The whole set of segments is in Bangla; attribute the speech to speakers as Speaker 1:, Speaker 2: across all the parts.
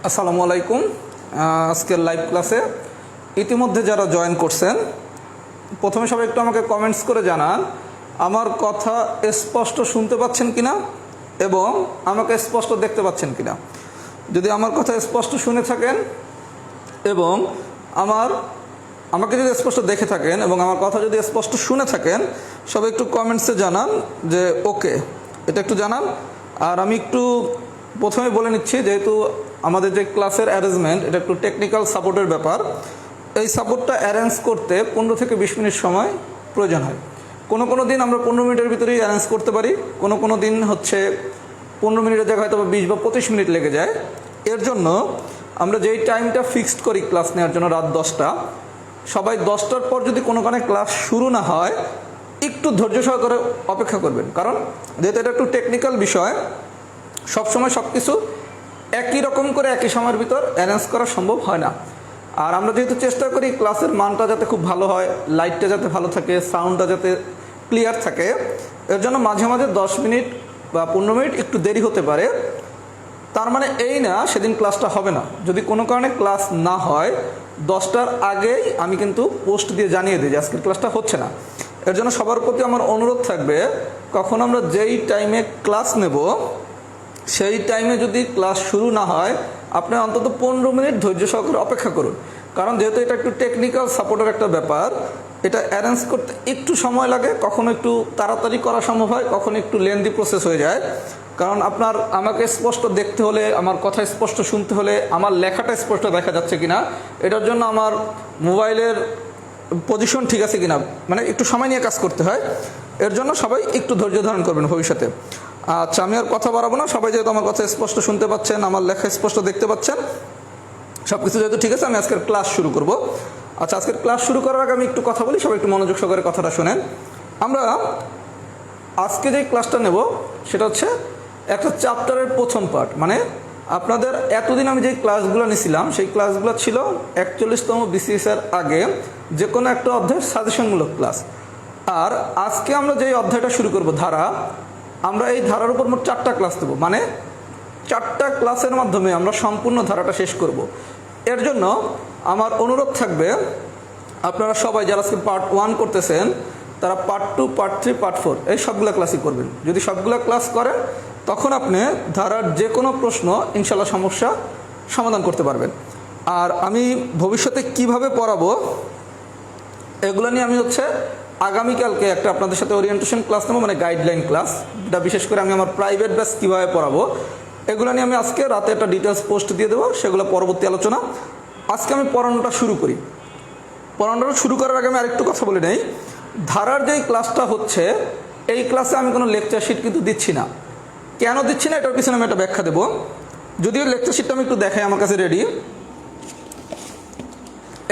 Speaker 1: আসসালামু আলাইকুম। আজকের লাইভ ক্লাসে ইতিমধ্যে যারা জয়েন করছেন, প্রথমে সবাই একটু আমাকে কমেন্টস করে জানান আমার কথা স্পষ্ট শুনতে পাচ্ছেন কিনা এবং আমাকে স্পষ্ট দেখতে পাচ্ছেন কিনা। যদি আমার কথা স্পষ্ট শুনে থাকেন এবং আমাকে যদি স্পষ্ট দেখে থাকেন এবং আমার কথা যদি স্পষ্ট শুনে থাকেন, সবাই একটু কমেন্টসে জানান যে ওকে, এটা একটু জানান। আর আমি একটু প্রথমে বলে নিচ্ছি, যেহেতু আমাদের যে ক্লাসের অ্যারেঞ্জমেন্ট এটা একটু টেকনিক্যাল সাপোর্টের ব্যাপার, এই সাপোর্টটা অ্যারেঞ্জ করতে 15 থেকে 20 মিনিট সময় প্রয়োজন হয়। কোনো দিন আমরা 15 মিনিটের ভিতরেই অ্যারেঞ্জ করতে পারি, কোনো দিন হচ্ছে 15 মিনিটের জায়গায় হয়তো 20 বা 25 মিনিট লেগে যায়। এর জন্য আমরা যেই টাইমটা ফিক্সড করি ক্লাস নেওয়ার জন্য, রাত 10টা, সবাই 10টার পর যদি কোনো ক্লাস শুরু না হয় একটু ধৈর্য সহকারে অপেক্ষা করবেন, কারণ যেহেতু এটা একটু টেকনিক্যাল বিষয়, সবসময় সব কিছু একই রকম করে একই সময়ের ভিতর অ্যারেঞ্জ করা সম্ভব হয় না। আর আমরা যেহেতু চেষ্টা করি ক্লাসের মানটা যাতে খুব ভালো হয়, লাইটটা যাতে ভালো থাকে, সাউন্ডটা যাতে ক্লিয়ার থাকে, এর জন্য মাঝে মাঝে 10 মিনিট বা 15 মিনিট একটু দেরি হতে পারে। তার মানে এই না সেদিন ক্লাসটা হবে না। যদি কোনো কারণে ক্লাস না হয় 10টার আগেই আমি কিন্তু পোস্ট দিয়ে জানিয়ে দিই যে আজকের ক্লাসটা হচ্ছে না। এর জন্য সবার প্রতি আমার অনুরোধ থাকবে, কখন আমরা যেই টাইমে ক্লাস নেব সেই টাইমে যদি ক্লাস শুরু না হয় আপনি অন্তত 15 মিনিট ধৈর্য সহকারে অপেক্ষা করুন। কারণ যেহেতু এটা একটু টেকনিক্যাল সাপোর্টের একটা ব্যাপার, এটা অ্যারেঞ্জ করতে একটু সময় লাগে, কখনো একটু তাড়াতাড়ি করা সম্ভব হয়, কখনো একটু লেন্দি প্রসেস হয়ে যায়। কারণ আমাকে স্পষ্ট দেখতে হলে, আমার কথা স্পষ্ট শুনতে হলে, আমার লেখাটা স্পষ্ট দেখা যাচ্ছে কিনা, এটার জন্য আমার মোবাইলের পজিশন ঠিক আছে কিনা, মানে একটু সময় নিয়ে কাজ করতে হয়। এর জন্য সবাই একটু ধৈর্য ধারণ করবেন ভবিষ্যতে। আচ্ছা, আমি আর কথা বাড়াবো না। সবাই যেহেতু আমার কথা স্পষ্ট শুনতে পাচ্ছেন, আমার লেখা স্পষ্ট দেখতে পাচ্ছেন, সব কিছু যেহেতু ঠিক আছে, আমি আজকের ক্লাস শুরু করব। আচ্ছা, আজকের ক্লাস শুরু করার আগে আমি একটু কথা বলি, সবাই একটু মনোযোগ সহকারে কথাটা শোনেন। আমরা আজকে যে ক্লাসটা নেব সেটা হচ্ছে একটা চ্যাপ্টারের প্রথম পার্ট। মানে আপনাদের এতদিন আমি যে ক্লাসগুলো নিয়েছিলাম সেই ক্লাসগুলো ছিল 41তম BCS এর আগে যে কোনো একটা অধ্যায়ের সাজেশনমূলক ক্লাস। আর আজকে আমরা যে অধ্যায়টা শুরু করব ধারা, আমরা এই ধারার উপর মোট 4টা ক্লাস দেবো। মানে 4টা ক্লাসের মাধ্যমে আমরা সম্পূর্ণ ধারাটা শেষ করব। এর জন্য আমার অনুরোধ থাকবে, আপনারা সবাই যারা আজকে পার্ট 1 করতেছেন তারা পার্ট 2, পার্ট 3, পার্ট 4 এই সবগুলো ক্লাসই করবেন। যদি সবগুলো ক্লাস করেন তখন আপনি ধারার যে কোনো প্রশ্ন ইনশাল্লাহ সমস্যা সমাধান করতে পারবেন। আর আমি ভবিষ্যতে কিভাবে পড়াবো এগুলো নিয়ে আমি আগামীকালকে একটা আপনাদের সাথে ওরিয়েন্টেশন ক্লাস নেবো, মানে গাইডলাইন ক্লাস, যেটা বিশেষ করে আমি আমার প্রাইভেট ব্যাচ কীভাবে পড়াবো এগুলো নিয়ে আমি আজকে রাতে একটা ডিটেলস পোস্ট দিয়ে দেবো, সেগুলো পরবর্তী আলোচনা। আজকে আমি পড়ানোটা শুরু করি। পড়ানোটা শুরু করার আগে আমি আরেকটু কথা বলে নেই। ধারার যেই ক্লাসটা হচ্ছে এই ক্লাসে আমি কোনো লেকচার শিট কিন্তু দিচ্ছি না। কেন দিচ্ছি না এটার পিছনে আমি একটা ব্যাখ্যা দেবো। যদিও লেকচার শিটটা আমি একটু দেখাই, আমার কাছে রেডি।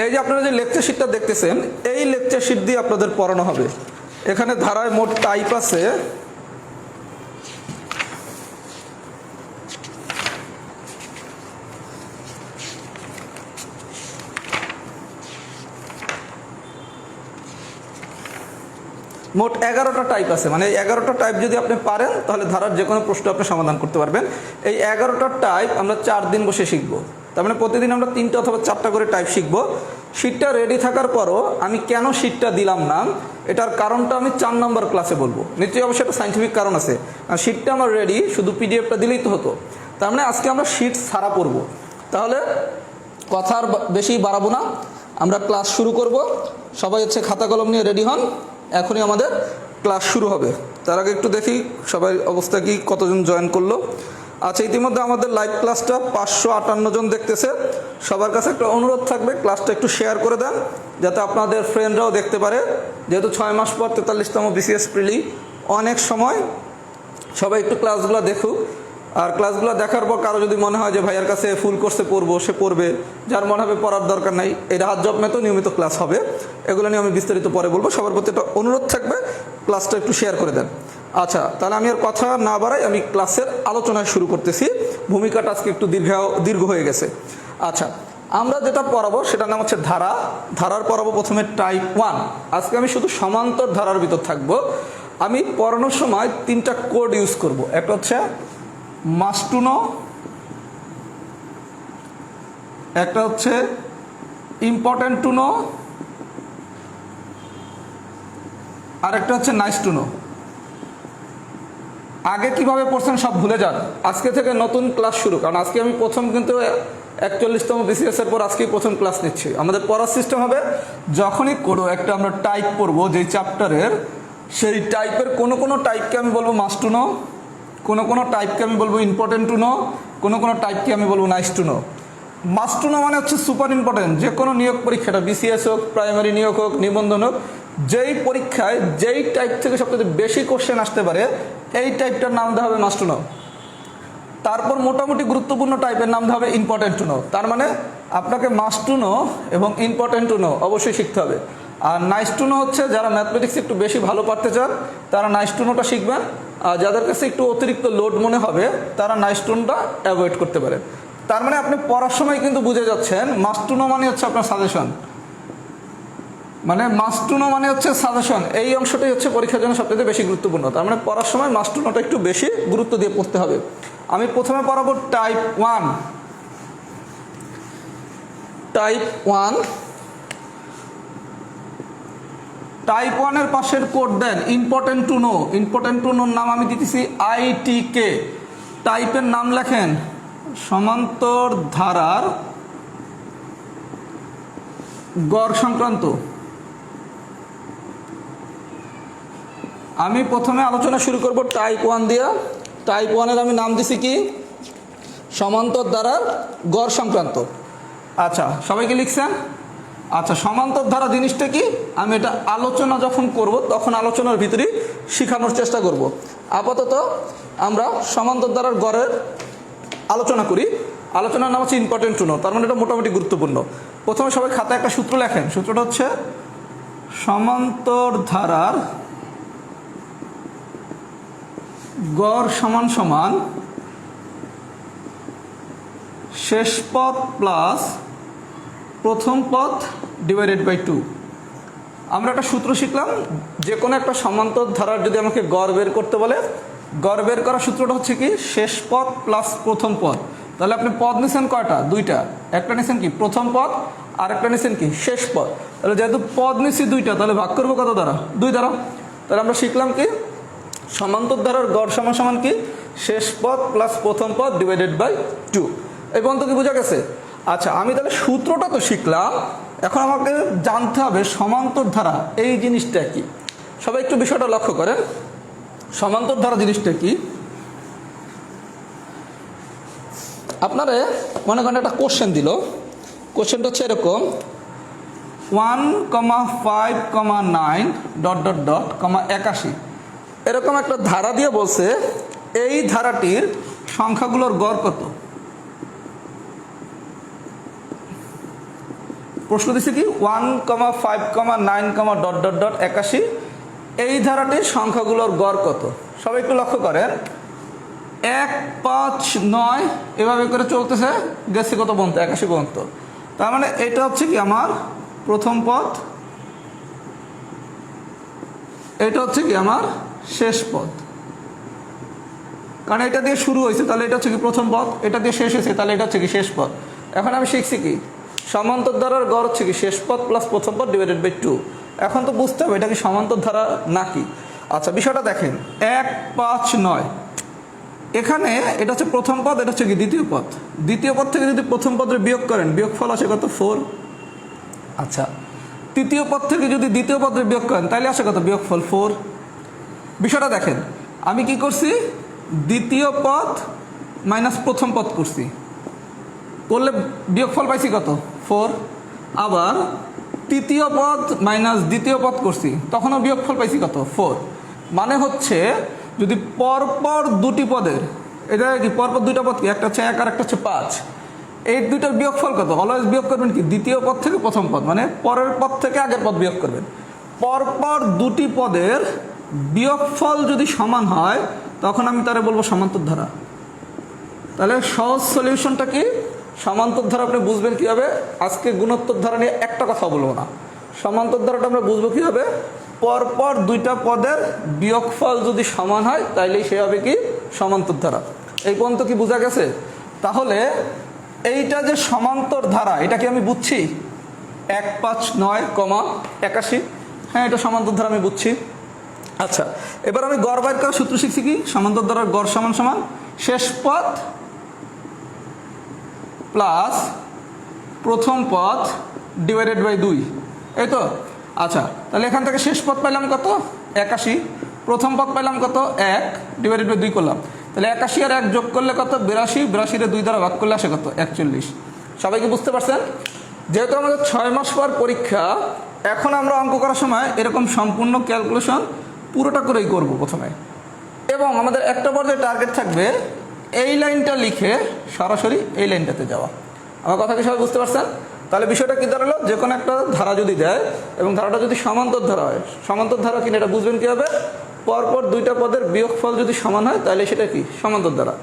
Speaker 1: এই যে আপনারা যে লেকচার শিটটা দেখতেছেন, এই লেকচার শিট দিয়ে আপনাদের পড়ানো হবে। এখানে ধারায় মোট টাইপ আছে মোট 11টা টাইপ আছে। মানে 11টা টাইপ যদি আপনি পারেন তাহলে ধারার যে কোনো প্রশ্ন আপনি সমাধান করতে পারবেন। এই 11টা টাইপ আমরা 4 দিন বসে শিখবো। তার মানে প্রতিদিন আমরা 3টা অথবা 4টা করে টাইপ শিখবো। শিটটা রেডি থাকার পরও আমি কেন শিটটা দিলাম না এটার কারণটা আমি 4 নম্বর ক্লাসে বলবো। নিশ্চয়ই অবশ্যই একটা সাইন্টিফিক কারণ আছে। শিটটা আমার রেডি, শুধু পিডিএফটা দিলেই তো হতো। তার মানে আজকে আমরা শিট ছাড়া পড়বো। তাহলে কথা আর বেশি বাড়াবো না, আমরা ক্লাস শুরু করব। সবাই খাতা কলম নিয়ে রেডি হন, এখনই আমাদের ক্লাস শুরু হবে। তার আগে একটু দেখি সবাই অবস্থা কি, কতজন জয়েন করলো। আচ্ছা, ইতিমধ্যে আমাদের লাইভ ক্লাসটা 558 জন দেখতেছে। সবার কাছে একটা অনুরোধ থাকবে, ক্লাসটা একটু শেয়ার করে দেন যাতে আপনাদের ফ্রেন্ডরাও দেখতে পারে। যেহেতু 6 মাস পর 43তম BCS প্রিলি, অনেক সময় সবাই একটু ক্লাসগুলো দেখুক। আর ক্লাসগুলো দেখার পর কারো যদি মনে হয় যে ভাইয়ার কাছে ফুল কোর্সে পড়বো, সে পড়বে। যার মনে হবে পড়ার দরকার নাই, এই রাহাত জব মেতো নিয়মিত ক্লাস হবে। এগুলো নিয়ে আমি বিস্তারিত পরে বলবো। সবার প্রতি একটা অনুরোধ থাকবে, ক্লাসটা একটু শেয়ার করে দেন। আচ্ছা, তাহলে আমি আর কথা না বাড়াই, আমি ক্লাসের আলোচনায় শুরু করতেছি। ভূমিকাটা আজকে একটু দীর্ঘ হয়ে গেছে। আচ্ছা, আমরা যেটা পড়াবো সেটার নাম হচ্ছে ধারা। ধারার পড়াবো প্রথমে টাইপ 1। আজকে আমি শুধু সমান্তর ধারার ভিতর থাকবো। আমি পড়ানোর সময় 3টা কোড ইউজ করব। একটা হচ্ছে মাস্ট টু নো, একটা হচ্ছে ইম্পর্টেন্ট টু নো, আর একটা হচ্ছে নাইস টু নো। আগে কিভাবে পড়ছেন সব ভুলে যান, আজকে থেকে নতুন ক্লাস শুরু। কারণ আজকে আমি প্রথম কিন্তু 41তম বিসিএস এর পর আজকেই প্রথম ক্লাস নিচ্ছি। আমাদের পড়ার সিস্টেম হবে, যখনই কোনো একটা আমরা টাইপ পড়বো যেই চ্যাপ্টারের, সেই টাইপের কোনো টাইপকে আমি বলবো মাস্ট টু নো, কোনো টাইপকে আমি বলবো ইম্পর্টেন্ট টু নো, কোনো টাইপকে আমি বলবো nice to no. Must to no মানে হচ্ছে সুপার ইম্পর্টেন্ট। যে কোনো নিয়োগ পরীক্ষাটা বিসিএস হোক, প্রাইমারি নিয়োগ হোক, নিবন্ধন হোক, যেই পরীক্ষায় যেই টাইপ থেকে সবচেয়ে বেশি কোশ্চেন আসতে পারে এই টাইপটার নাম দেওয়া হবে মাস্ট টু নো। তারপর মোটামুটি গুরুত্বপূর্ণ টাইপের নাম দেওয়া হবে ইম্পর্টেন্ট টু নো। তার মানে আপনাকে মাস্ট টু নো এবং ইম্পর্টেন্ট টু নো অবশ্যই শিখতে হবে। আর নাইস টু নো হচ্ছে যারা ম্যাথমেটিক্স একটু বেশি ভালো পারতে চান তারা নাইস টু নোটা শিখবেন, আর যাদের কাছে একটু অতিরিক্ত লোড মনে হবে তারা নাইস টু নোটা অ্যাভয়েড করতে পারে। তার মানে আপনি পড়ার সময় কিন্তু বুঝে যাচ্ছেন মাস্ট টু নো মানে হচ্ছে আপনার সাজেশন, মানে মাস্ট টু নো মানে হচ্ছে সাজেশন। এই অংশটাই হচ্ছে পরীক্ষার জন্য সবচেয়ে বেশি গুরুত্বপূর্ণ। তার মানে পড়ার সময় মাস্ট টু নোটা একটু বেশি গুরুত্ব দিয়ে পড়তে হবে। আমি প্রথমে পড়াবো টাইপ 1। টাইপ 1, টাইপ 1 এর পাশের কোড দেন important to know. Important to নোর নাম আমি দিতেছি ITK। টাইপের নাম লেখেন সমান্তর ধারার গড় সংক্রান্ত। আমি প্রথমে আলোচনা শুরু করব টাইপ 1 দিয়া। টাইপ 1 এর আমি নাম দিছি কি, সমান্তর ধারার গড় সংক্রান্ত। আচ্ছা, সবাইকে লিখছেন? আচ্ছা, সমান্তর ধারা জিনিসটা কি আমি এটা আলোচনা যখন করব তখন আলোচনার ভিতরেই শেখানোর চেষ্টা করব। আপাতত আমরা সমান্তর ধারার গড়ের আলোচনা করি। আলোচনার নাম হচ্ছে ইম্পর্টেন্ট টু নো। তার মানে এটা মোটামুটি গুরুত্বপূর্ণ। প্রথমে সবাই খাতায় একটা সূত্র লেখেন। সূত্রটা হচ্ছে সমান্তর ধারার গড় সমান সমান শেষ পদ প্লাস প্রথম পদ ডিভাইডেড বাই 2। আমরা একটা সূত্র শিখলাম, যে কোনো একটা সমান্তর ধারার যদি আমাকে গড় বের করতে বলে, গড় বের করার সূত্রটা হচ্ছে কি শেষ পদ প্লাস প্রথম পদ। তাহলে আপনি পদ নিছেন কয়টা? দুইটা। একটা নিছেন কি প্রথম পদ, আর একটা নিছেন কি শেষ পদ। তাহলে যেহেতু পদ নিছি দুইটা, তাহলে ভাগ করবো কত দ্বারা? 2 দ্বারা। তাহলে আমরা শিখলাম কি সমান্তর ধারার গড় সমান সমান কি শেষ পদ প্লাস প্রথম পদ ডিভাইডেড বাই 2। এই পর্যন্ত কি বোঝা গেছে? আচ্ছা, আমি তাহলে সূত্রটা তো শিখলাম, এখন আমাকে জানতে হবে সমান্তর ধারা এই জিনিসটা কি। সবাই একটু বিষয়টা লক্ষ্য করেন, সমান্তর ধারা জিনিসটা কি। আপনারা মনে করেন একটা কোশ্চেন দিল, কোশ্চেনটা হচ্ছে এরকম 1,5,9 ... এরকম একটা ধারা দিয়ে বলছে এই ধারাটির সংখ্যাগুলোর গড় কত। প্রশ্ন দিচ্ছে কি 1,5,9 ... এই ধারাটির সংখ্যাগুলোর গড় কত। সবাই একটু লক্ষ্য করেন, 1, 5, 9 এভাবে করে চলতেছে, গেছে কত পর্যন্ত? 81 পর্যন্ত। তার মানে এটা হচ্ছে কি আমার প্রথম পদ, এটা হচ্ছে কি আমার শেষ পদ। কারণ এটা দিয়ে শুরু হয়েছে, তাহলে এটা হচ্ছে কি প্রথম পদ, এটা দিয়ে শেষ হয়েছে, তাহলে এটা হচ্ছে কি শেষ পদ। এখন আমি শিখছি কি সমান্তর ধারার গড় হচ্ছে কি শেষ পদ প্লাস প্রথম পদ ডিভাইডেড বাই 2। এখন তো বুঝতে হবে এটা কি সমান্তর ধারা নাকি। আচ্ছা, বিষয়টা দেখেন 1, 5, 9 এখানে এটা হচ্ছে প্রথম পদ, এটা হচ্ছে কি দ্বিতীয় পদ। দ্বিতীয় পদ থেকে যদি প্রথম পদের বিয়োগ করেন, বিয়োগফল আসে কত? 4। আচ্ছা, তৃতীয় পদ থেকে যদি দ্বিতীয় পদের বিয়োগ করেন তাহলে আসে কত? বিয়োগফল 4। বিষয়টা দেখেন, আমি কি করছি দ্বিতীয় পদ মাইনাস প্রথম পদ করছি, করলে বিয়োগফল পাইছি কত? 4। আবার তৃতীয় পদ মাইনাস দ্বিতীয় পদ করছি, তখনও বিয়োগফল পাইছি কত? 4। মানে হচ্ছে যদি পরপর দুটি পদের, এটা কি পরপর দুইটা পদ কি একটা হচ্ছে 1 আর একটা হচ্ছে 5, এই দুইটার বিয়োগফল কত? অলওয়েজ বিয়োগ করবেন কি দ্বিতীয় পদ থেকে প্রথম পদ, মানে পরের পদ থেকে আগের পদ বিয়োগ করবেন। পরপর দুটি পদের বিয়োগফল যদি সমান হয় তখন আমি তারে বলবো সমান্তর ধারা। তাহলে সহজ সলিউশনটা কি সমান্তর ধারা আপনি বুঝবেন কীভাবে? আজকে গুণোত্তর ধারা নিয়ে একটা কথা বলবো না। সমান্তর ধারাটা আমরা বুঝবো কীভাবে? পরপর দুইটা পদের বিয়োগফল যদি সমান হয় তাইলেই সে হবে কি সমান্তর ধারা। এই পর্যন্ত কি বোঝা গেছে? তাহলে এইটা যে সমান্তর ধারা এটা কি আমি বুঝছি? 159,81, হ্যাঁ এটা সমান্তর ধারা আমি বুঝছি। আচ্ছা, এবার আমি গড় বাইর করার সূত্র শিখছি কি? সমান্তর ধারার গড় সমান সমান শেষ পথ প্লাস প্রথম পথ ডিভাইডেড বাই 2, এই তো। আচ্ছা, তাহলে এখান থেকে শেষ পথ পাইলাম কত? 81, প্রথম পথ পাইলাম কত? 1 ডিভাইডেড বাই 2 করলাম, তাহলে 81 আর 1 যোগ করলে কত? 82, 82 2 দ্বারা ভাগ করলে আসে কত? 41। সবাইকে বুঝতে পারছেন? যেহেতু আমাদের 6 মাস পর পরীক্ষা, এখন আমরা অঙ্ক করার সময় এরকম সম্পূর্ণ ক্যালকুলেশন পুরোটা করেই করব প্রথমে, এবং আমাদের একটা পর্যায়ে টার্গেট থাকবে এই লাইনটা লিখে সরাসরি এই লাইনটাতে যাওয়া। আমার কথা কি সবাই বুঝতে পারছেন? তাহলে বিষয়টা কী দাঁড়ালো? যে কোনো একটা ধারা যদি দেয় এবং ধারাটা যদি সমান্তর ধারা হয়, সমান্তর ধারা কিনা এটা বুঝবেন কীভাবে? পরপর দুইটা পদের বিয়োগফল যদি সমান হয় তাহলে সেটা কি? সমান্তর ধারা।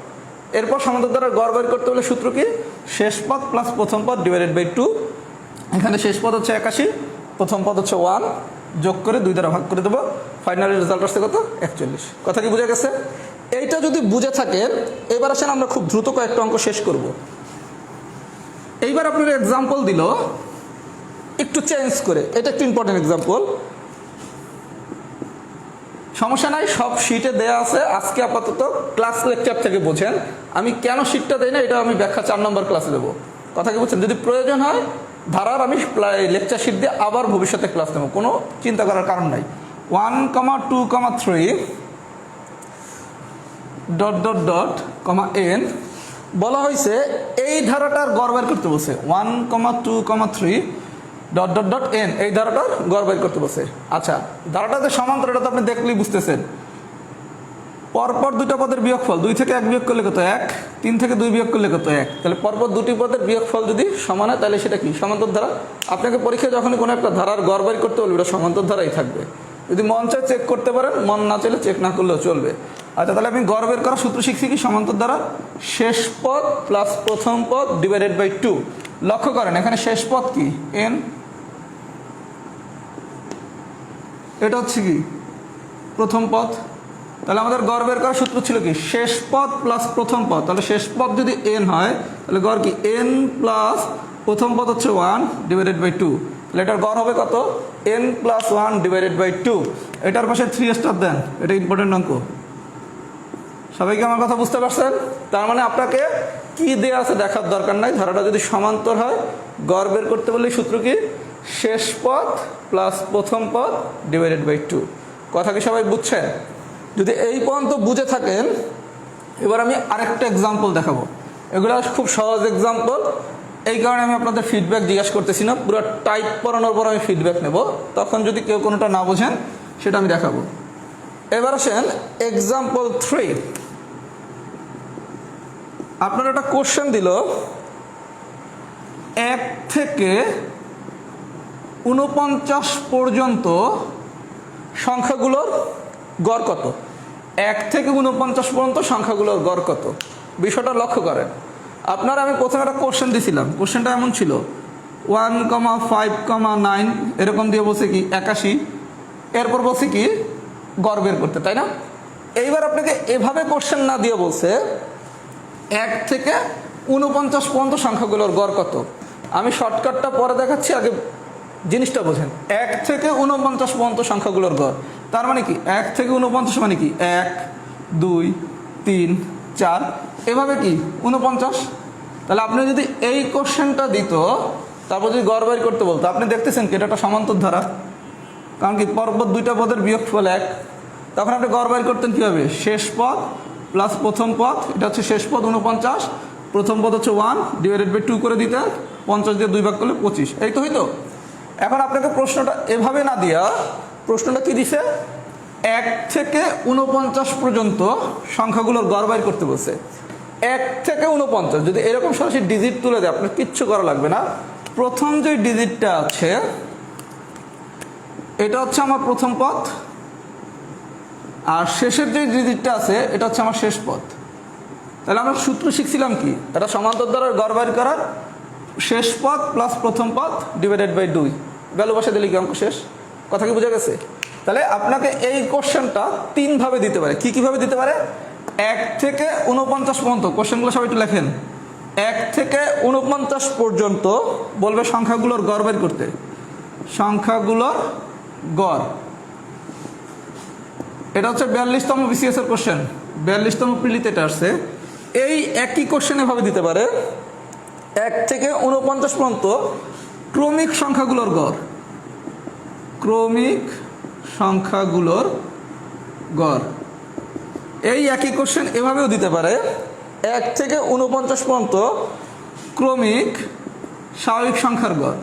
Speaker 1: এরপর সমান্তর ধারার গড় বের করতে হলে সূত্র কি? শেষ পদ প্লাস প্রথম পদ ডিভাইডেড বাই 2। এখানে শেষ পদ হচ্ছে 81, প্রথম পদ হচ্ছে 1, যোগ করে 2 দ্বারা ভাগ করে দেবো, ফাইনাল রেজাল্ট আসছে কত? 41। কথা কি বুঝে গেছে? এইটা যদি বুঝে থাকেন, এবার আসেন আমরা খুব দ্রুত কয়েকটা অঙ্ক শেষ করব। এইবার আপনার এক্সাম্পল দিল একটু চেঞ্জ করে, এটা একটু ইম্পর্টেন্ট এক্সাম্পল। সমস্যা নাই, সব শিটে দেয়া আছে। আজকে আপাতত ক্লাস লেকচার থেকে বোঝেন। আমি কেন শিটটা দেই না এটা আমি ব্যাখ্যা 4 নম্বর ক্লাসে দেবো। কথা কি বুঝছেন? যদি প্রয়োজন হয় ধারার আমি লেকচার শিট দিয়ে আবার ভবিষ্যতে ক্লাস নেবো, কোনো চিন্তা করার কারণ নাই। 1,2,3 ডট ডট ডট কমা এন বলা হয়েছে এই ধারাটার গড় বের করতে বসে। 1,2,3 ডট ডট ডট এন এই ধারাটার গড় বের করতে বসে। আচ্ছা, ধারাটা যে সমান্তর এটা তো আপনি দেখলেই বুঝতেছেন। পরপর দুটো পদের বিয়োগফল, 2 থেকে 1 বিয়োগ করলে কত? 1, 3 থেকে 2 বিয়োগ করলে কত? 1। তাহলে পরপর দুটি পদের বিয়োগফল যদি সমান হয় তাহলে সেটা কি? সমান্তর ধারা। আপনাকে পরীক্ষায় যখনই কোনো একটা ধারার গড় বের করতে বলবে এটা সমান্তর ধারাই থাকবে। যদি মন চায় চেক করতে পারেন, মন না চাইলে চেক না করলেও চলবে। আচ্ছা, তাহলে আমি গড় বের করার সূত্র শিখছি কি? সমান্তর ধারা শেষ পদ প্লাস প্রথম পদ ডিভাইডেড বাই 2। লক্ষ্য করেন এখানে শেষ পদ কি? এন, এটা হচ্ছে কি? প্রথম পদ। তাহলে আমাদের গড় বের করার সূত্র ছিল কি? শেষ পদ প্লাস প্রথম পদ। তাহলে শেষ পদ যদি এন হয় তাহলে গড় কি? এন প্লাস প্রথম পদ হচ্ছে 1 ডিভাইডেড বাই 2। তাহলে এটার গড় হবে কত? N plus 1 divided by 2। এটার পাশে 3 স্টার দেন, এটা ইম্পর্টেন্ট অঙ্ক। সবাইকে আমার কথা বুঝতে পারছেন? তার মানে আপনাকে কি দেওয়া আছে দেখার দরকার নাই। ধারাটা যদি সমান্তর হয় গড় বের করতে বললে সূত্র কি? শেষ পদ প্লাস প্রথম পদ ডিভাইডেড বাই 2। কথা কি সবাই বুঝছেন? যদি এই পর্যন্ত বুঝে থাকেন, এবার আমি আরেকটা এক্সাম্পল দেখাবো। এগুলো খুব সহজ এক্সাম্পল, এই কারণে আমি আপনাদের ফিডব্যাক জিজ্ঞাসা করতেছি না। পুরো টাইপ পড়ানোর পর আমি ফিডব্যাক নেব, তখন যদি কেউ কোনোটা না বোঝেন সেটা আমি দেখাবো। এবার আসেন এক্সাম্পল 3। আপনার একটা কোশ্চেন দিল 1 থেকে 49 পর্যন্ত সংখ্যাগুলোর গড় কত? 1 থেকে 49 পর্যন্ত সংখ্যাগুলোর গড় কত? বিষয়টা লক্ষ্য করেন। আপনারা আমি প্রথমে একটা কোশ্চেন দিয়েছিলাম, কোশ্চেনটা এমন ছিল 1,5,9 এরকম দিয়ে বলছে কি 81, এরপর বলছে কি গড় বের করতে, তাই না? এইবার আপনাকে এভাবে কোশ্চেন না দিয়ে বলছে 1 থেকে 49 পর্যন্ত সংখ্যাগুলোর গড় কত। আমি শর্টকাটটা পরে দেখাচ্ছি, আগে জিনিসটা বোঝেন। 1 থেকে 49 পর্যন্ত সংখ্যাগুলোর গড়, তার মানে কি 1 থেকে 49 মানে কি 1, 2, 3, 4 এভাবে কি 49। তাহলে আপনি যদি এই কোশ্চেনটা দিত, তারপর যদি গড় বের করতে বলতো, আপনি দেখতেছেন কি এটা একটা সমান্তর ধারা, কারণ কি পরপর দুইটা পদের বিয়োগফল 1। তখন আপনি গড় বের করতেন কীভাবে? শেষ পদ প্লাস প্রথম পদ, এটা হচ্ছে শেষ পদ 49, প্রথম পদ হচ্ছে 1 ডিভাইডেড বাই 2 করে দিতে, 50 দিয়ে 2 ভাগ করলে 25, এই তো হইতো। এখন আপনাকে প্রশ্নটা এভাবে না দিয়া প্রশ্নটা কি দিছে? 1 থেকে 49 পর্যন্ত সংখ্যাগুলোর গড় বের করতে বলছে। 1 থেকে 49 যদি এরকম সরাসরি ডিজিট তুলে দেয় আপনার কিচ্ছু করা লাগবে না। প্রথম যে ডিজিটটা আছে এটা হচ্ছে আমার প্রথম পদ, আর শেষের যে ডিজিটটা আছে এটা হচ্ছে আমার শেষ পদ। তাহলে আমরা সূত্র শিখছিলাম কি? এটা সমান্তর ধারার গড় বের করার শেষ পদ প্লাস প্রথম পদ ডিভাইডেড বাই 2, ভ্যালু বসে দিলে কি অঙ্ক শেষ। কথা কি বোঝা গেছে? তাহলে আপনাকে এই কোশ্চেনটা 3 ভাবে দিতে পারে। কি কিভাবে দিতে পারে? 1 থেকে 49 পর্যন্ত কোশ্চেনগুলো সবাই একটু লেখেন। 1 থেকে 49 পর্যন্ত বলবে সংখ্যাগুলোর গড় বের করতে, সংখ্যাগুলোর গড়। এটা হচ্ছে 42তম বিসিএস এর কোশ্চেন, 42তম প্রিলিতে এটা আসছে। এই একই কোশ্চেন এভাবে দিতে পারে 1 থেকে 49 পর্যন্ত ক্রমিক সংখ্যাগুলোর গড়, ক্রমিক সংখ্যাগুলোর গড়। এই একই কোশ্চেন এভাবেও দিতে পারে 1 থেকে 49 পর্যন্ত ক্রমিক স্বাভাবিক সংখ্যার গড়,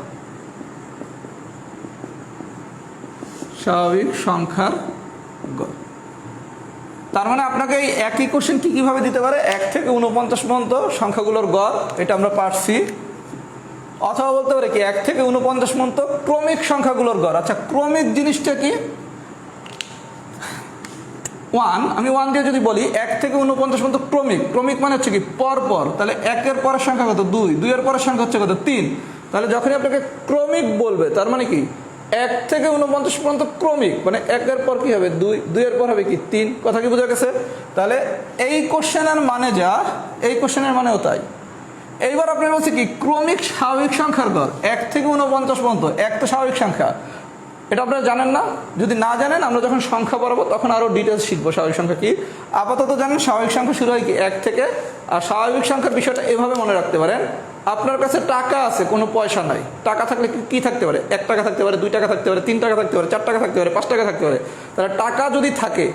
Speaker 1: স্বাভাবিক সংখ্যার গড়। তার মানে আপনাকে এই একই কোশ্চেন কিভাবে দিতে পারে, 1 থেকে 49 পর্যন্ত সংখ্যাগুলোর গড়, এটা আমরা পারছি। অথবা বলতে পারে কি 1 থেকে 49 পর্যন্ত ক্রমিক সংখ্যাগুলোর গড়। আচ্ছা, ক্রমিক জিনিসটা কি? 1, আমি 1 দিয়ে যদি বলি 1 থেকে 49 পর্যন্ত ক্রমিক, ক্রমিক মানে হচ্ছে কি পরপর, তাহলে 1 এর পরের সংখ্যা কত 2, 2 এর পরের সংখ্যা হচ্ছে কত 3। তাহলে যখনই আপনাকে ক্রমিক বলবে তার মানে কি 1 থেকে 49 পর্যন্ত ক্রমিক, মানে 1 এর পর কি হবে 2, 2 এর পর হবে কি 3। কথা কি বোঝা গেছে? তাহলে এই কোশ্চেনের মানে যা, এই কোশ্চেনের মানেও তাই। এইবার আপনার বলছে কি ক্রমিক স্বাভাবিক সংখ্যার গড় 1 থেকে 49 পর্যন্ত। 1 তো স্বাভাবিক সংখ্যা, এটা আপনারা জানেন না? যদি না জানেন আমরা যখন সংখ্যা পড়াবো তখন আরও ডিটেলস শিখবো স্বাভাবিক সংখ্যা কি। আপাতত জানেন স্বাভাবিক সংখ্যা শুরু হয় কি 1 থেকে। আর স্বাভাবিক সংখ্যার বিষয়টা এভাবে মনে রাখতে পারেন, আপনার কাছে টাকা আছে, কোনো পয়সা নাই। টাকা থাকলে কি থাকতে পারে? 1 টাকা থাকতে পারে, 2 টাকা থাকতে পারে, 3 টাকা থাকতে পারে, 4 টাকা থাকতে পারে, 5 টাকা থাকতে পারে। তাহলে টাকা যদি থাকে,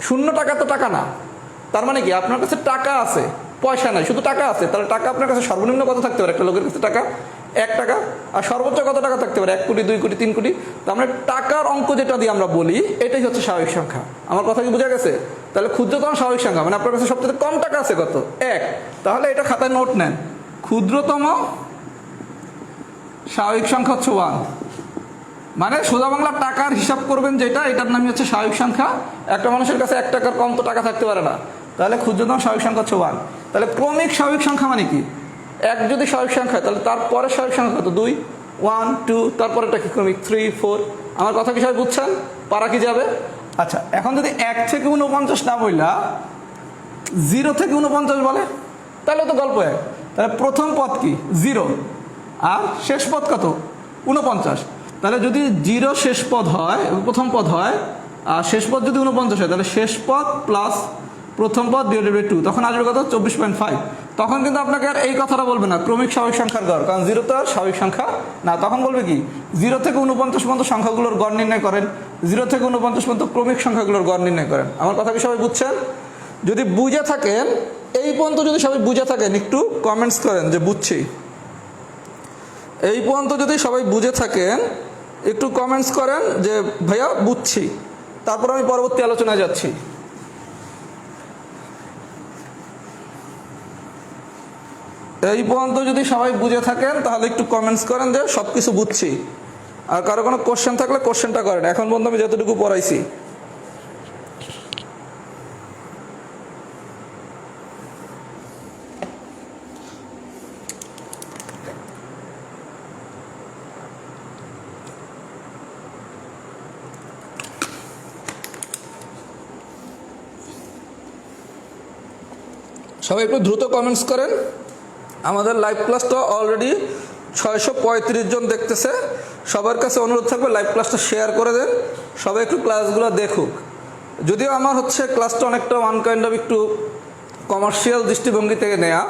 Speaker 1: 0 টাকা তো টাকা না। তার মানে কি আপনার কাছে টাকা আছে, পয়সা নাই, শুধু টাকা আছে। তাহলে টাকা আপনার কাছে সর্বনিম্ন কত থাকতে পারে একটা লোকের কাছে? টাকা 1 টাকা। আর সর্বোচ্চ কত টাকা থাকতে পারে? 1 কোটি, 2 কোটি, 3 কোটি। তার মানে টাকার অঙ্ক যেটা দিয়ে আমরা বলি এটাই হচ্ছে স্বাভাবিক সংখ্যা। আমার কথা কি বোঝা গেছে? তাহলে ক্ষুদ্রতম স্বাভাবিক সংখ্যা মানে আপনার কাছে সবচেয়ে কম টাকা আছে কত? 1। তাহলে এটা খাতায় নোট নেন, ক্ষুদ্রতম স্বাভাবিক সংখ্যা হচ্ছে 1। মানে সোজা বাংলা টাকার হিসাব করবেন যেটা, এটার নামই হচ্ছে স্বাভাবিক সংখ্যা। একটা মানুষের কাছে 1 টাকার কম তো টাকা থাকতে পারে না, তাহলে ক্ষুদ্রতম স্বাভাবিক সংখ্যা হচ্ছে 1। তাহলে ক্রমিক স্বাভাবিক সংখ্যা মানে কি 1 যদি স্বাভাবিক সংখ্যা, তাহলে তারপরে স্বাভাবিক সংখ্যা কত? 2, 1, 2, তারপরে এটা কি ক্রমিক 3, 4। আমার কথা কি সবাই বুঝছেন? পারা কি যাবে? আচ্ছা, এখন যদি 1 থেকে 49 না বললা 0 থেকে 49 বলে তাহলে তো গল্প এক। তাহলে প্রথম পদ কি 0 আর শেষ পদ কত 49। তাহলে যদি 0 শেষ পদ হয়, প্রথম পদ হয়, আর শেষ পদ যদি 49 হয়, তাহলে শেষ পদ প্লাস প্রথম পদ ডিভাইডেড বাই 2, তখন আসবে কত 24.5। তখন কিন্তু আপনাকে আর এই কথাটা বলবে না ক্রমিক স্বাভাবিক সংখ্যার গড়, কারণ 0 তো আর স্বাভাবিক সংখ্যা না। তখন বলবে কি 0 থেকে 49 পর্যন্ত সংখ্যাগুলোর গড় নির্ণয় করেন, 0 থেকে 49 পর্যন্ত ক্রমিক সংখ্যাগুলোর গড় নির্ণয় করেন। আমার কথা কি সবাই বুঝছেন? যদি বুঝে থাকেন, এই পর্যন্ত যদি সবাই বুঝে থাকেন একটু কমেন্টস করেন যে বুঝছি। এই পর্যন্ত যদি সবাই বুঝে থাকেন একটু কমেন্টস করেন যে ভাইয়া বুঝছি, তারপর আমি পরবর্তী আলোচনায় যাচ্ছি। এই পর্যন্ত যদি সবাই বুঝে থাকেন তাহলে একটু কমেন্টস করেন যে সব কিছু বুঝছি। আর কারো কোনো কোশ্চেন থাকলে কোশ্চেনটা করেন। এখন পর্যন্ত আমি যতটুকু পড়াইছি। সবাই একটু দ্রুত কমেন্টস করেন। আমাদের লাইভ ক্লাসটা অলরেডি 635 জন দেখতেছে। সবার কাছে অনুরোধ থাকবে লাইভ ক্লাসটা শেয়ার করে দেন, সবাই একটু ক্লাসগুলো দেখুক। যদিও আমার হচ্ছে ক্লাসটা অনেকটা ওয়ান কাইন্ড অফ একটু কমার্শিয়াল দৃষ্টিভঙ্গি থেকে নেয়া,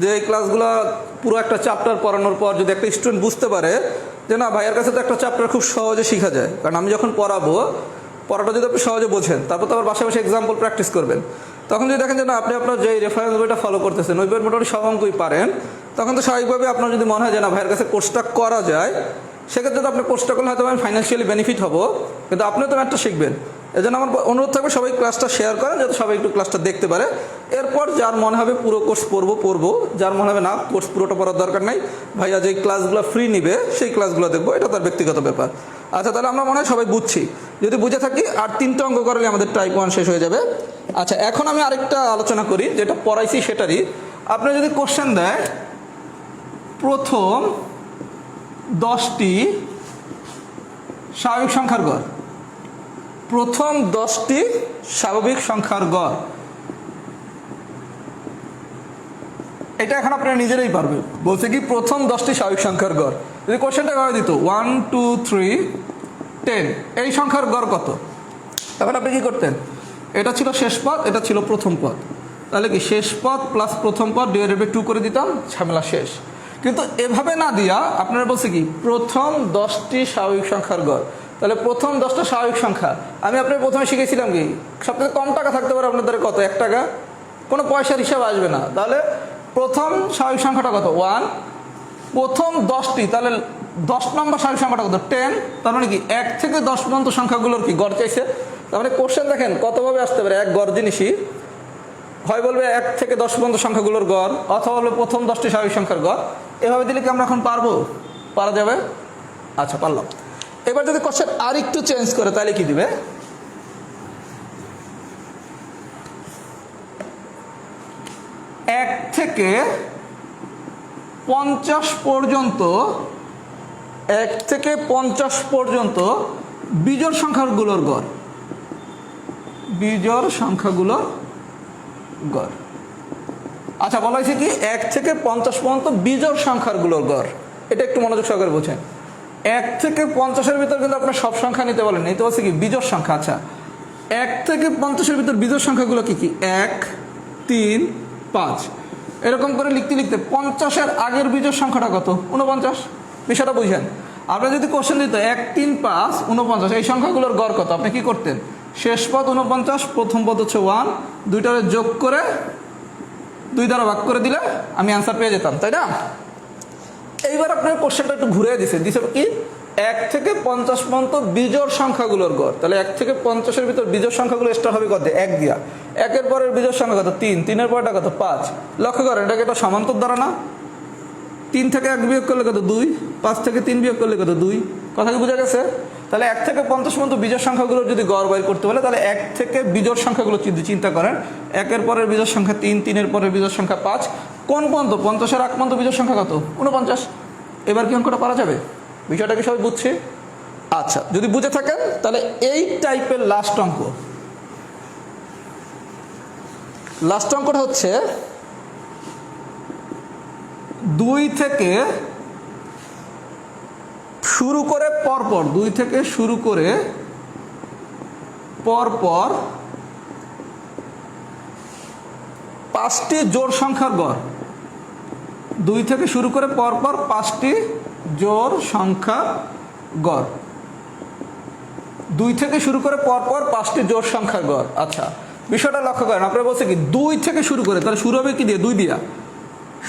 Speaker 1: যে এই ক্লাসগুলো পুরো একটা চ্যাপ্টার পড়ানোর পর যদি একটা স্টুডেন্ট বুঝতে পারে যে না ভাইয়ের কাছে তো একটা চ্যাপ্টার খুব সহজে শেখা যায়, কারণ আমি যখন পড়াটা যদি আপনি সহজে বোঝেন, তারপর তো আবার পাশাপাশি এক্সাম্পল প্র্যাকটিস করবেন, তখন যদি দেখেন যে না আপনি আপনার যে রেফারেন্স বইটা ফলো করতেছেন ওই বইয়ের মোটামুটি সব অঙ্কই পারেন, তখন তো স্বাভাবিকভাবে আপনার যদি মনে হয় যে না ভাইয়ের কাছে কোর্সটা করা যায়, সেক্ষেত্রে তো আপনি কোর্সটা করলে হয়তো আমি ফাইন্যান্সিয়ালি বেনিফিট হবো, কিন্তু আপনিও তো ম্যাথটা শিখবেন। এই জন্য আমার অনুরোধ থাকবে সবাই ক্লাসটা শেয়ার করেন যাতে সবাই একটু ক্লাসটা দেখতে পারে। এরপর যার মনে হবে পুরো কোর্স পড়বো, যার মনে হবে না কোর্স পুরোটা পড়ার দরকার নাই, ভাইয়া যে ক্লাসগুলো ফ্রি নিবে সেই ক্লাসগুলো দেখবো, এটা তার ব্যক্তিগত ব্যাপার। আচ্ছা, তাহলে আমরা মনে হয় সবাই বুঝছি। যদি বুঝে থাকি আর 3টা অঙ্ক করলে আমাদের টাইপ 1 শেষ হয়ে যাবে। আচ্ছা, এখন আমি আরেকটা আলোচনা করি যেটা পড়াইছি সেটারই। আপনি যদি কোশ্চেন দেয় প্রথম 10টি স্বাভাবিক সংখ্যার গড়, প্রথম 10টি স্বাভাবিক সংখ্যার গড়, এটা এখন আপনারা নিজেরাই পারবেন। বলছে কি প্রথম 10টি স্বাভাবিক সংখ্যার গড়। যদি কোশ্চেনটা ভাবে দিত 1 2 3 10, এই সংখ্যার গড় কত, তখন আপনি কি করতেন, এটা ছিল শেষ পদ, এটা ছিল প্রথম পদ, তাহলে কি শেষ পদ প্লাস প্রথম পদ ডিভাইডেড বাই 2 করে দিতাম, ঝামেলা শেষ। কিন্তু এভাবে না দিয়া আপনারা বলছে কি প্রথম 10টি স্বাভাবিক সংখ্যার গড়। তাহলে প্রথম 10টা স্বাভাবিক সংখ্যা আমি আপনার প্রথমে শিখেছিলাম কি সবথেকে কম টাকা থাকতে পারে আপনাদের কত, 1 টাকা, কোনো পয়সার হিসাব আসবে না। তাহলে প্রথম স্বাভাবিক সংখ্যাটা কত 1, প্রথম 10টি, তাহলে 10 নম্বর স্বাভাবিক সংখ্যাটা কত 10, তার মানে কি 1 থেকে 10 পর্যন্ত সংখ্যাগুলোর কি গড় চাইছে। তার মানে কোশ্চেন দেখেন কতভাবে আসতে পারে, এক গড় জিনিসই হয় বলবে 1 থেকে 10 পর্যন্ত সংখ্যাগুলোর গড়, অথবা বলবে প্রথম 10টি স্বাভাবিক সংখ্যার গড়। এভাবে দিলে কি আমরা এখন পারবো, পারা যাবে? আচ্ছা পারলাম। এবার যদি কোশ্চেন আর একটু চেঞ্জ করে তাহলে কি দিবে, 1 থেকে 50 পর্যন্ত, 1 থেকে 50 পর্যন্ত বিজোড় সংখ্যাগুলোর গড়, বিজোড় সংখ্যাগুলোর গড়। আচ্ছা বলা হয়েছে কি 1 থেকে 50 পর্যন্ত বিজোড় সংখ্যাগুলোর গড়, এটা একটু মনোযোগ সহকারে বোঝেন। 1 থেকে 50-এর ভিতর কিন্তু আপনার সব সংখ্যা নিতে বলেন, নিতে বলছে কি বিজোড় সংখ্যা। আচ্ছা 1 থেকে 50-এর ভিতর বিজোড় সংখ্যাগুলো কি কি, 1 3 5, এরকম করে লিখতে লিখতে 50-এর আগের বিজোড় সংখ্যাটা কত, 49। বিষয়টা বুঝেন। আপনার যদি কোশ্চেন দিত 1 3 5 49, এই সংখ্যাগুলোর গড় কত, আপনি কি করতেন, শেষ পদ 49, প্রথম পদ হচ্ছে 1, দুইটারে যোগ করে 2 দ্বারা ভাগ করে দিলে আমি অ্যান্সার পেয়ে যেতাম, তাই না? এইবার আপনার কোশ্চেনটা একটু ঘুরে দিছে কি 1 থেকে 50 পর্যন্ত বিজোড় সংখ্যাগুলোর গড়। তাহলে 1 থেকে 50-এর ভিতর বিজোড় সংখ্যাগুলো স্টার্ট হবে কত, 1 দিয়া, 1-এর পরের বিজোড় সংখ্যা কত 3, 3-এর পরেরটা কত 5। লক্ষ্য করেন এটাকে একটা সমান্তর দ্বারা না, 3 থেকে 1 বিয়োগ করলে কত 2, 5 থেকে 3 বিয়োগ করলে কত 2, কথা কি বোঝা গেছে? তাহলে 1 থেকে 50 পর্যন্ত বিজোড় সংখ্যাগুলোর যদি গড় বাইর করতে বলে তাহলে 1 থেকে বিজোড় সংখ্যাগুলো চিন্তা করেন, 1-এর পরের বিজোড় সংখ্যা 3, 3-এর পরের বিজোড় সংখ্যা 5, কোন পর্যন্ত 50-এর আগ পর্যন্ত বিজোড় সংখ্যা কত 49। এবার কি অঙ্কটা পারা যাবে? বিষয়টা কি সবাই বুঝছে? আচ্ছা যদি বুঝে থাকেন তাহলে এই টাইপের লাস্ট অঙ্কটা হচ্ছে 2 থেকে শুরু করে পরপর, 2 থেকে শুরু করে পরপর 5টি জোড় সংখ্যার গড়, 2 থেকে শুরু করে পরপর 5টি জোড় সংখ্যা গড়, 2 থেকে শুরু করে পরপর 5টি জোড় সংখ্যার গড়। আচ্ছা বিষয়টা লক্ষ্য করেন, আপনারা বলছে কি 2 থেকে শুরু করে, তাহলে শুরু হবে কি দিয়ে, 2 দিয়া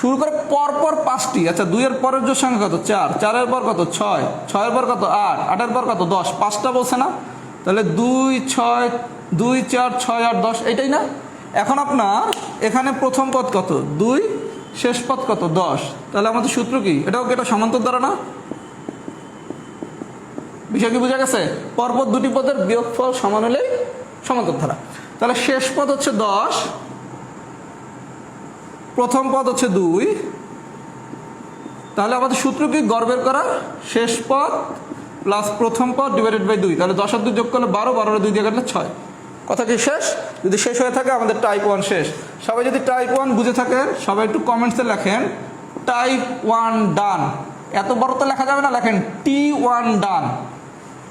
Speaker 1: শুরু করে পরপর 5টি। আচ্ছা 2-এর পরের জোড় সংখ্যা কত 4, 4-এর পর কত 6, 6-এর পর কত 8, 8-এর পর কত 10, 5টা বলছে না, তাহলে 2 6 2 4 6 8 10, এইটাই না? এখন আপনার এখানে প্রথম পদ কত 2, শেষ পদ কত 10, তাহলে আমাদের সূত্র কি, এটাও কি এটা সমান্তর দ্বারা না? বিষয় কি বোঝা গেছে? পরপর দুটি পদের বিয়োগফল সমান হলেই সমান্তর ধারা। তাহলে শেষ পদ হচ্ছে 10, প্রথম পদ হচ্ছে 2, তাহলে আমাদের সূত্র কি গড় বের করা, শেষ পদ প্লাস প্রথম পদ ডিভাইডেড বাই 2, তাহলে 10 আর 2 যোগ করলে 12, 12 আর 2 দিয়ে কাটলে 6। কথা কি শেষ? যদি শেষ হয়ে থাকে আমাদের টাইপ 1 শেষ। সবাই যদি টাইপ 1 বুঝে থাকেন সবাই একটু কমেন্টসে লেখেন টাইপ 1 ডান। এত বড় তো লেখা যাবে না, লেখেন T1 ডান,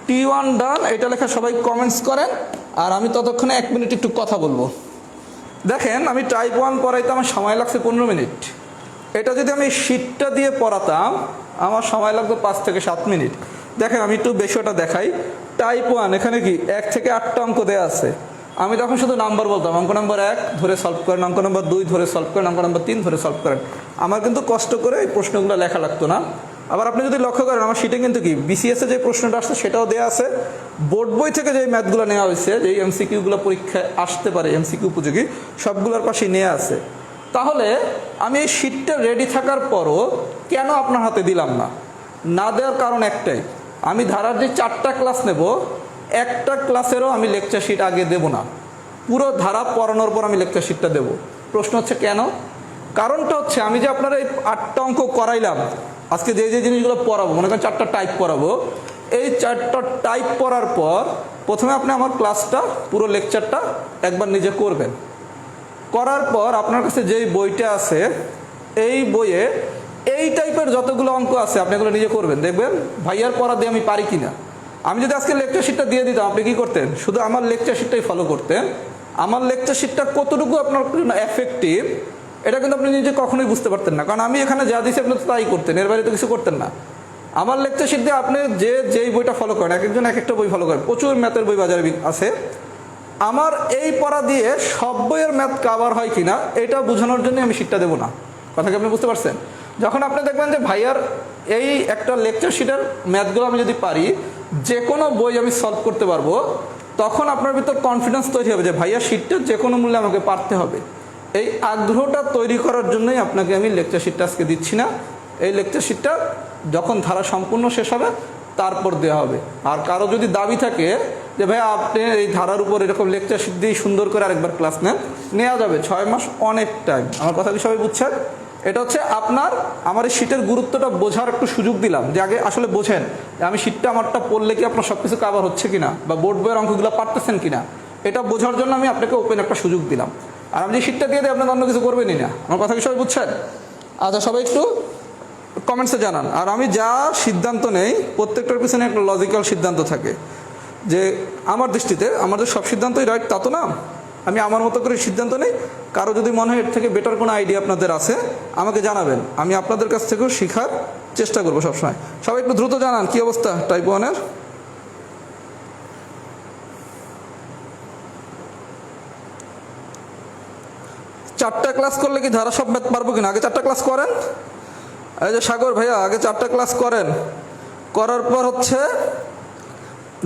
Speaker 1: T1 ডান, এটা লেখা সবাই কমেন্টস করেন। আর আমি ততক্ষণে 1 মিনিট একটু কথা বলবো। দেখেন আমি টাইপ 1 পড়াইতে আমার সময় লাগছে 15 মিনিট, এটা যদি আমি শীটটা দিয়ে পড়াতাম আমার সময় লাগতো 5 থেকে 7 মিনিট। দেখেন আমি একটু বিষয়টা দেখাই। টাইপ 1 এখানে কি 1 থেকে 8টা অঙ্ক দেওয়া আছে, আমি তখন শুধু নাম্বার বলতাম, অঙ্ক নাম্বার 1 ধরে সলভ করেন, অঙ্ক নাম্বার 2 ধরে সলভ করেন, অঙ্ক নাম্বার 3 ধরে সলভ করেন। আমার কিন্তু কষ্ট করে এই প্রশ্নগুলো লেখা লাগতো না। আবার আপনি যদি লক্ষ্য করেন আমার শীটে কিন্তু কি বিসিএস এ যে প্রশ্নটা আসছে সেটাও দেওয়া আছে, বোর্ড বই থেকে যে ম্যাথগুলো নেওয়া হয়েছে, যে এমসিকিউগুলো পরীক্ষায় আসতে পারে এমসিকিউ উপযোগী, সবগুলোর পাশেই নেওয়া আছে। তাহলে আমি এই শীটটা রেডি থাকার পরও কেন আপনার হাতে দিলাম না? না দেওয়ার কারণ একটাই, আমি ধারার যে 4টা ক্লাস নেব, একটা ক্লাসেরও আমি লেকচার শিট আগে দেব না, পুরো ধারা পড়ানোর পর আমি লেকচার শিটটা দেব। প্রশ্ন হচ্ছে কেন? কারণটা হচ্ছে আমি যে আপনারা এই 8টা অঙ্ক করাইলাম, আজকে যে যে জিনিসগুলো পড়াবো, মনে করেন 4টা টাইপ পড়াবো, এই 4টা টাইপ পড়ার পর প্রথমে আপনি আমার ক্লাসটা পুরো লেকচারটা একবার নিজে করবেন। করার পর আপনার কাছে যেই বইটা আছে এই বইয়ে এই টাইপের যতগুলো অঙ্ক আছে আপনি এগুলো নিজে করবেন, দেখবেন ভাইয়ার পড়া দিয়ে আমি পারি কিনা। আমি যদি আজকে লেকচার শিটটা দিয়ে দিতাম, আপনি কি করতেন? শুধু আমার লেকচার শিটটাই ফলো করতেন। আমার লেকচার শিটটা কতটুকু আপনার জন্য এফেক্টিভ এটা কিন্তু আপনি নিজে কখনোই বুঝতে পারতেন না, কারণ আমি এখানে যা দিয়েছি আপনি তো তাই করতেন, এর বাইরে তো কিছু করতেন না। আমার লেকচার শিট দিয়ে আপনি যেই বইটা ফলো করেন, এক একজন এক একটা বই ফলো করেন, প্রচুর ম্যাথের বই বাজারে আছে। আমার এই পড়া দিয়ে সব বইয়ের ম্যাথ কাভার হয় কিনা এটা বোঝানোর জন্য আমি শিটটা দেবো না। কথা কি আপনি বুঝতে পারছেন? যখন আপনি দেখবেন যে ভাইয়ার এই একটা লেকচার শিটের ম্যাথগুলো আমি যদি পারি, যে কোনো বই আমি সলভ করতে পারবো, তখন আপনার ভিতর কনফিডেন্স তৈরি হবে যে ভাইয়ার শিটটা যে কোনো মূল্যে আমাকে পারতে হবে। এই আগ্রহটা তৈরি করার জন্যই আপনাকে আমি লেকচার শিটটা আজকে দিচ্ছি না। এই লেকচার শিটটা যখন ধারা সম্পূর্ণ শেষ হবে তারপর দেওয়া হবে। আর কারো যদি দাবি থাকে যে ভাই আপনি এই ধারার উপর এরকম লেকচার শিট দিয়ে সুন্দর করে আরেকবার ক্লাস নেওয়া যাবে, 6 মাস অনেক টাইম। আমার কথা কি সবাই বুঝছেন? এটা হচ্ছে আমার এই শিটের গুরুত্বটা বোঝার একটু সুযোগ দিলাম, যে আগে আসলে বোঝেন যে আমি শিটটা আমারটা পড়লে কি আপনার সব কিছু কাভার হচ্ছে কিনা, বা বোর্ড বইয়ের অঙ্কগুলো পারতেছেন কিনা, এটা বোঝার জন্য আমি আপনাকে ওপেন একটা সুযোগ দিলাম। আর আমি যে শিটটা দিয়ে দিই আপনার অন্য কিছু করবেনই না। আমার কথা কি সবাই বুঝছেন? আচ্ছা, সবাই একটু কমেন্টসে জানান। আর আমি যা সিদ্ধান্ত নেই প্রত্যেকটার পিছনে একটা লজিক্যাল সিদ্ধান্ত থাকে, যে আমার দৃষ্টিতে আমাদের সব সিদ্ধান্তই রাইট তা তো না। আমি আমার মতো করে সিদ্ধান্ত নেই। কারো যদি মনে হয় এর থেকে বেটার কোনো আইডিয়া আপনাদের আছে আমাকে জানাবেন, আমি আপনাদের কাছ থেকেও শেখার চেষ্টা করবো সবসময়। সবাই একটু দ্রুত জানান কি অবস্থা টাইপ 1-এর। চারটা ক্লাস করলে কি ধারা সব ম্যাথ পারবো কিনা? আগে 4টা ক্লাস করেন। এই যে সাগর ভাইয়া, আগে 4টা ক্লাস করেন, করার পর হচ্ছে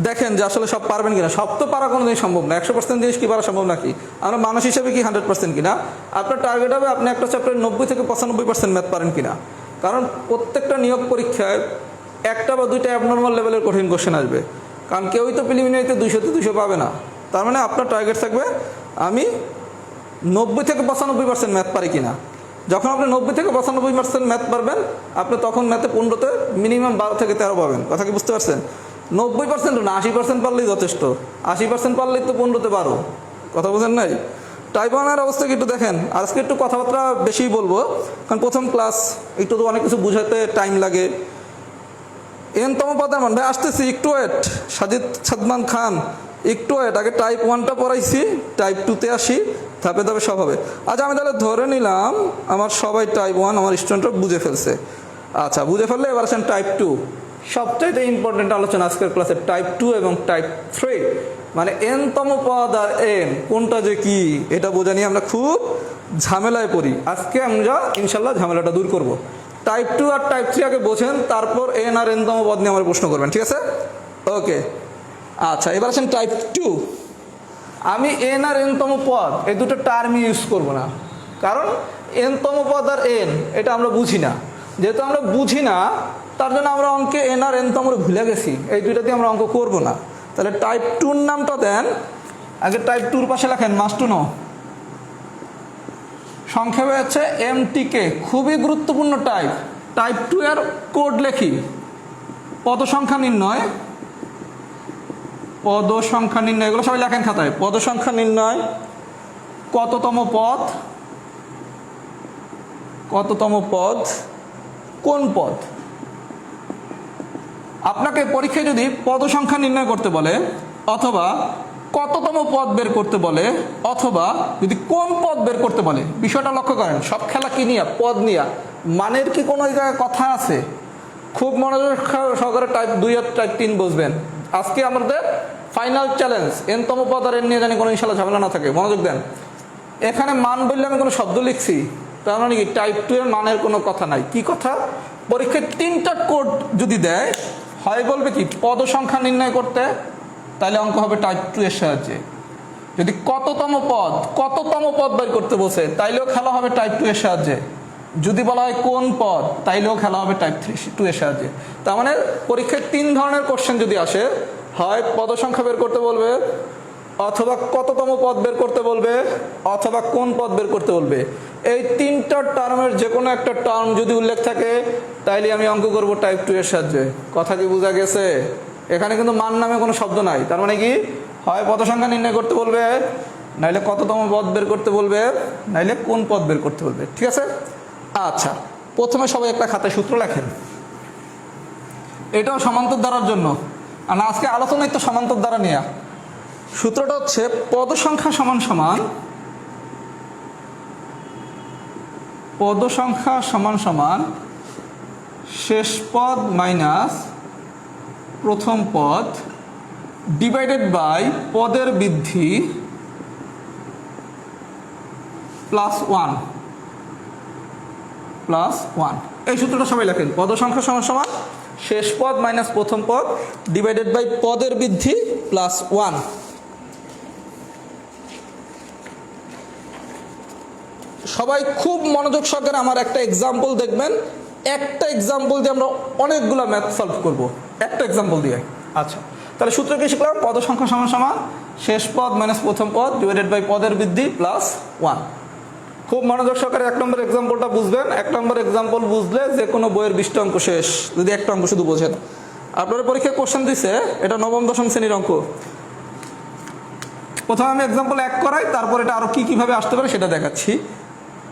Speaker 1: দেখেন যে আসলে সব পারবেন কিনা। সব তো পারা কোনো জিনিস সম্ভব না, 100% জিনিস কি পারা সম্ভব নাকি? আমরা মানুষ হিসেবে কি 100% কিনা? আপনার টার্গেট হবে আপনি একটা চ্যাপ্টারে 90 থেকে 95% ম্যাথ পারেন কিনা। কারণ প্রত্যেকটা নিয়োগ পরীক্ষায় একটা বা দুইটা অ্যাবনর্মাল লেভেলের কঠিন কোশ্চেন আসবে, কারণ কেউই তো প্রিলিমিনারিতে 200-তে 200 পাবে না। তার মানে আপনার টার্গেট থাকবে আমি 90 থেকে 95% ম্যাথ পারি কিনা। যখন আপনি 90 থেকে 95% ম্যাথ পারবেন, আপনি তখন ম্যাথে 15তে মিনিমাম 12 থেকে 13 পাবেন। কথা কি বুঝতে পারছেন? 90% না, 80% পারলেই যথেষ্ট। 80% পারলেই তো 15তে 12। কথা বোঝেন নাই? টাইপ 1-এর অবস্থা কি একটু দেখেন। আজকে একটু কথাবার্তা বেশি বলবো, কারণ প্রথম ক্লাস, একটু তো অনেক কিছু বুঝাতে টাইম লাগে। এনতম পদের মান ভাই আসতেছি, একটু ওয়েট। সাজিদ সাদমান খান, একটু ওয়েট। আগে টাইপ 1টা পড়াইছি, টাইপ 2-তে আসি, ধাপে ধাপে সব হবে। আচ্ছা, আমি তাহলে ধরে নিলাম আমার সবাই টাইপ 1 আমার স্টুডেন্টরা বুঝে ফেলছে। আচ্ছা, বুঝে ফেললে এবার আসেন টাইপ 2। সবচাইতে ইম্পর্টেন্ট আলোচনা আজকের ক্লাসে টাইপ 2 এবং টাইপ 3, মানে এনতম পদ আর এন কোনটা যে কি এটা বোঝা নিয়ে আমরা খুব ঝামেলায় পড়ি। আজকে আমরা ইনশাল্লাহ ঝামেলাটা দূর করব। টাইপ 2 আর টাইপ 3 আগে বোঝেন, তারপর এন আর এনতম পদ নিয়ে আমার প্রশ্ন করবেন, ঠিক আছে? ওকে, আচ্ছা, এবার আসেন টাইপ 2। আমি এন আর এনতম পদ এই দুটো টার্ম ইউজ করব না, কারণ এনতম পদ আর এন এটা আমরা বুঝি না। যেহেতু আমরা বুঝি না, তার জন্য আমরা অঙ্কে এন আর এনতম ভুলে গেছি, এই দুইটা দিয়ে আমরা অঙ্ক করব না। তাহলে টাইপ 2-র নামটা দেন। আগে টাইপ 2-র পাশে লেখেন মাস্ট টু নো। সংক্ষেপে হচ্ছে এমটিকে, খুবই গুরুত্বপূর্ণ টাইপ। টাইপ 2-এর কোড লেখি, পদ সংখ্যা নির্ণয়। পদ সংখ্যা নির্ণয়, এগুলো সবাই লেখেন খাতায়। পদ সংখ্যা নির্ণয়, কততম পদ, কততম পদ, কোন পদ। আপনাকে পরীক্ষায় যদি পদ সংখ্যা নির্ণয় করতে বলে, অথবা কততম পদ বের করতে বলে, অথবা যদি কোন পদ বের করতে বলে, বিষয়টা লক্ষ্য করেন। সব খেলা কি নিয়ে? পদ নিয়ে। মানের কি কোনো জায়গায় কথা আছে? খুব মনোযোগ সহকারে টাইপ 2 আর টাইপ 3 বুঝবেন। আজকে আমাদের ফাইনাল চ্যালেঞ্জ, এনতম পদ আর এন নিয়ে জানি কোনো ইনশাল্লাহ ঝামেলা না থাকে। মনোযোগ দেন। এখানে মান বললে আমি কোনো শব্দ লিখছি, তার মানে কি টাইপ 2 এর মানের কোনো কথা নাই। কি কথা? পরীক্ষায় 3টা কোড যদি দেয়, হয় বলবে কি পদ সংখ্যা নির্ণয় করতে, তাহলে অঙ্ক হবে টাইপ 2 এর সাহায্যে। যদি কততম পদ বের করতে বসে, তাইলেও খেলা হবে টাইপ 2 এর সাহায্যে। যদি বলা হয় কোন পদ, তাইলেও খেলা হবে টাইপ 2 এর সাহায্যে। তার মানে পরীক্ষায় 3 ধরনের কোশ্চেন যদি আসে, হয় পদ সংখ্যা বের করতে বলবে, অথবা কততম পদ বের করতে বলবে, অথবা কোন পদ বের করতে বলবে। এই 3টা টার্মের যে কোনো একটা টার্ম যদি উল্লেখ থাকে, তাইলে আমি অঙ্ক করব টাইপ 2 এর সাহায্যে। কথা কি বোঝা গেছে? এখানে কিন্তু মান নামে কোনো শব্দ নাই। তার মানে কি, হয় পদ সংখ্যা নির্ণয় করতে বলবে, নাইলে কততম পদ বের করতে বলবে, নাইলে কোন পদ বের করতে বলবে। ঠিক আছে? আচ্ছা, প্রথমে সবাই একটা খাতায় সূত্র লেখেন। এটাও সমান্তর ধারার জন্য, আর আজকে আলোচনাই তো সমান্তর ধারা নিয়ে। সূত্রটা হচ্ছে পদ সংখ্যা সমান সমান শেষ পদ মাইনাস প্রথম পদ ডিভাইডেড বাই পদের বৃদ্ধি প্লাস ওয়ান। এই সূত্রটা সবাই লেখেন। পদ সংখ্যা সমান সমান শেষ পদ মাইনাস প্রথম পদ ডিভাইডেড বাই পদের বৃদ্ধি প্লাস ওয়ান। সবাই খুব মনোযোগ সহকারে আমার একটা এক্সাম্পল দেখবেন। একটা এক্সাম্পল দিয়ে আমরা অনেকগুলো ম্যাথ সলভ করব, একটা এক্সাম্পল দিয়ে। আচ্ছা, তাহলে সূত্র কি শিখলাম? পদ সংখ্যা সমান সমান শেষ পদ মাইনাস প্রথম পদ ডিভাইডেড বাই পদের বৃদ্ধি প্লাস ওয়ান। খুব মনোযোগ সহকারে এক নম্বর এক্সাম্পলটা বুঝবেন। এক নম্বর এক্সাম্পল বুঝলে যে কোনো বইয়ের 20টা অঙ্ক শেষ, যদি একটা অঙ্ক শুধু বোঝেন। আপনারা পরীক্ষায় কোশ্চেন দিছে, এটা নবম দশম শ্রেণীর অঙ্ক। প্রথমে আমি এক্সাম্পল 1 করাই, তারপর এটা আরও কীভাবে আসতে পারে সেটা দেখাচ্ছি।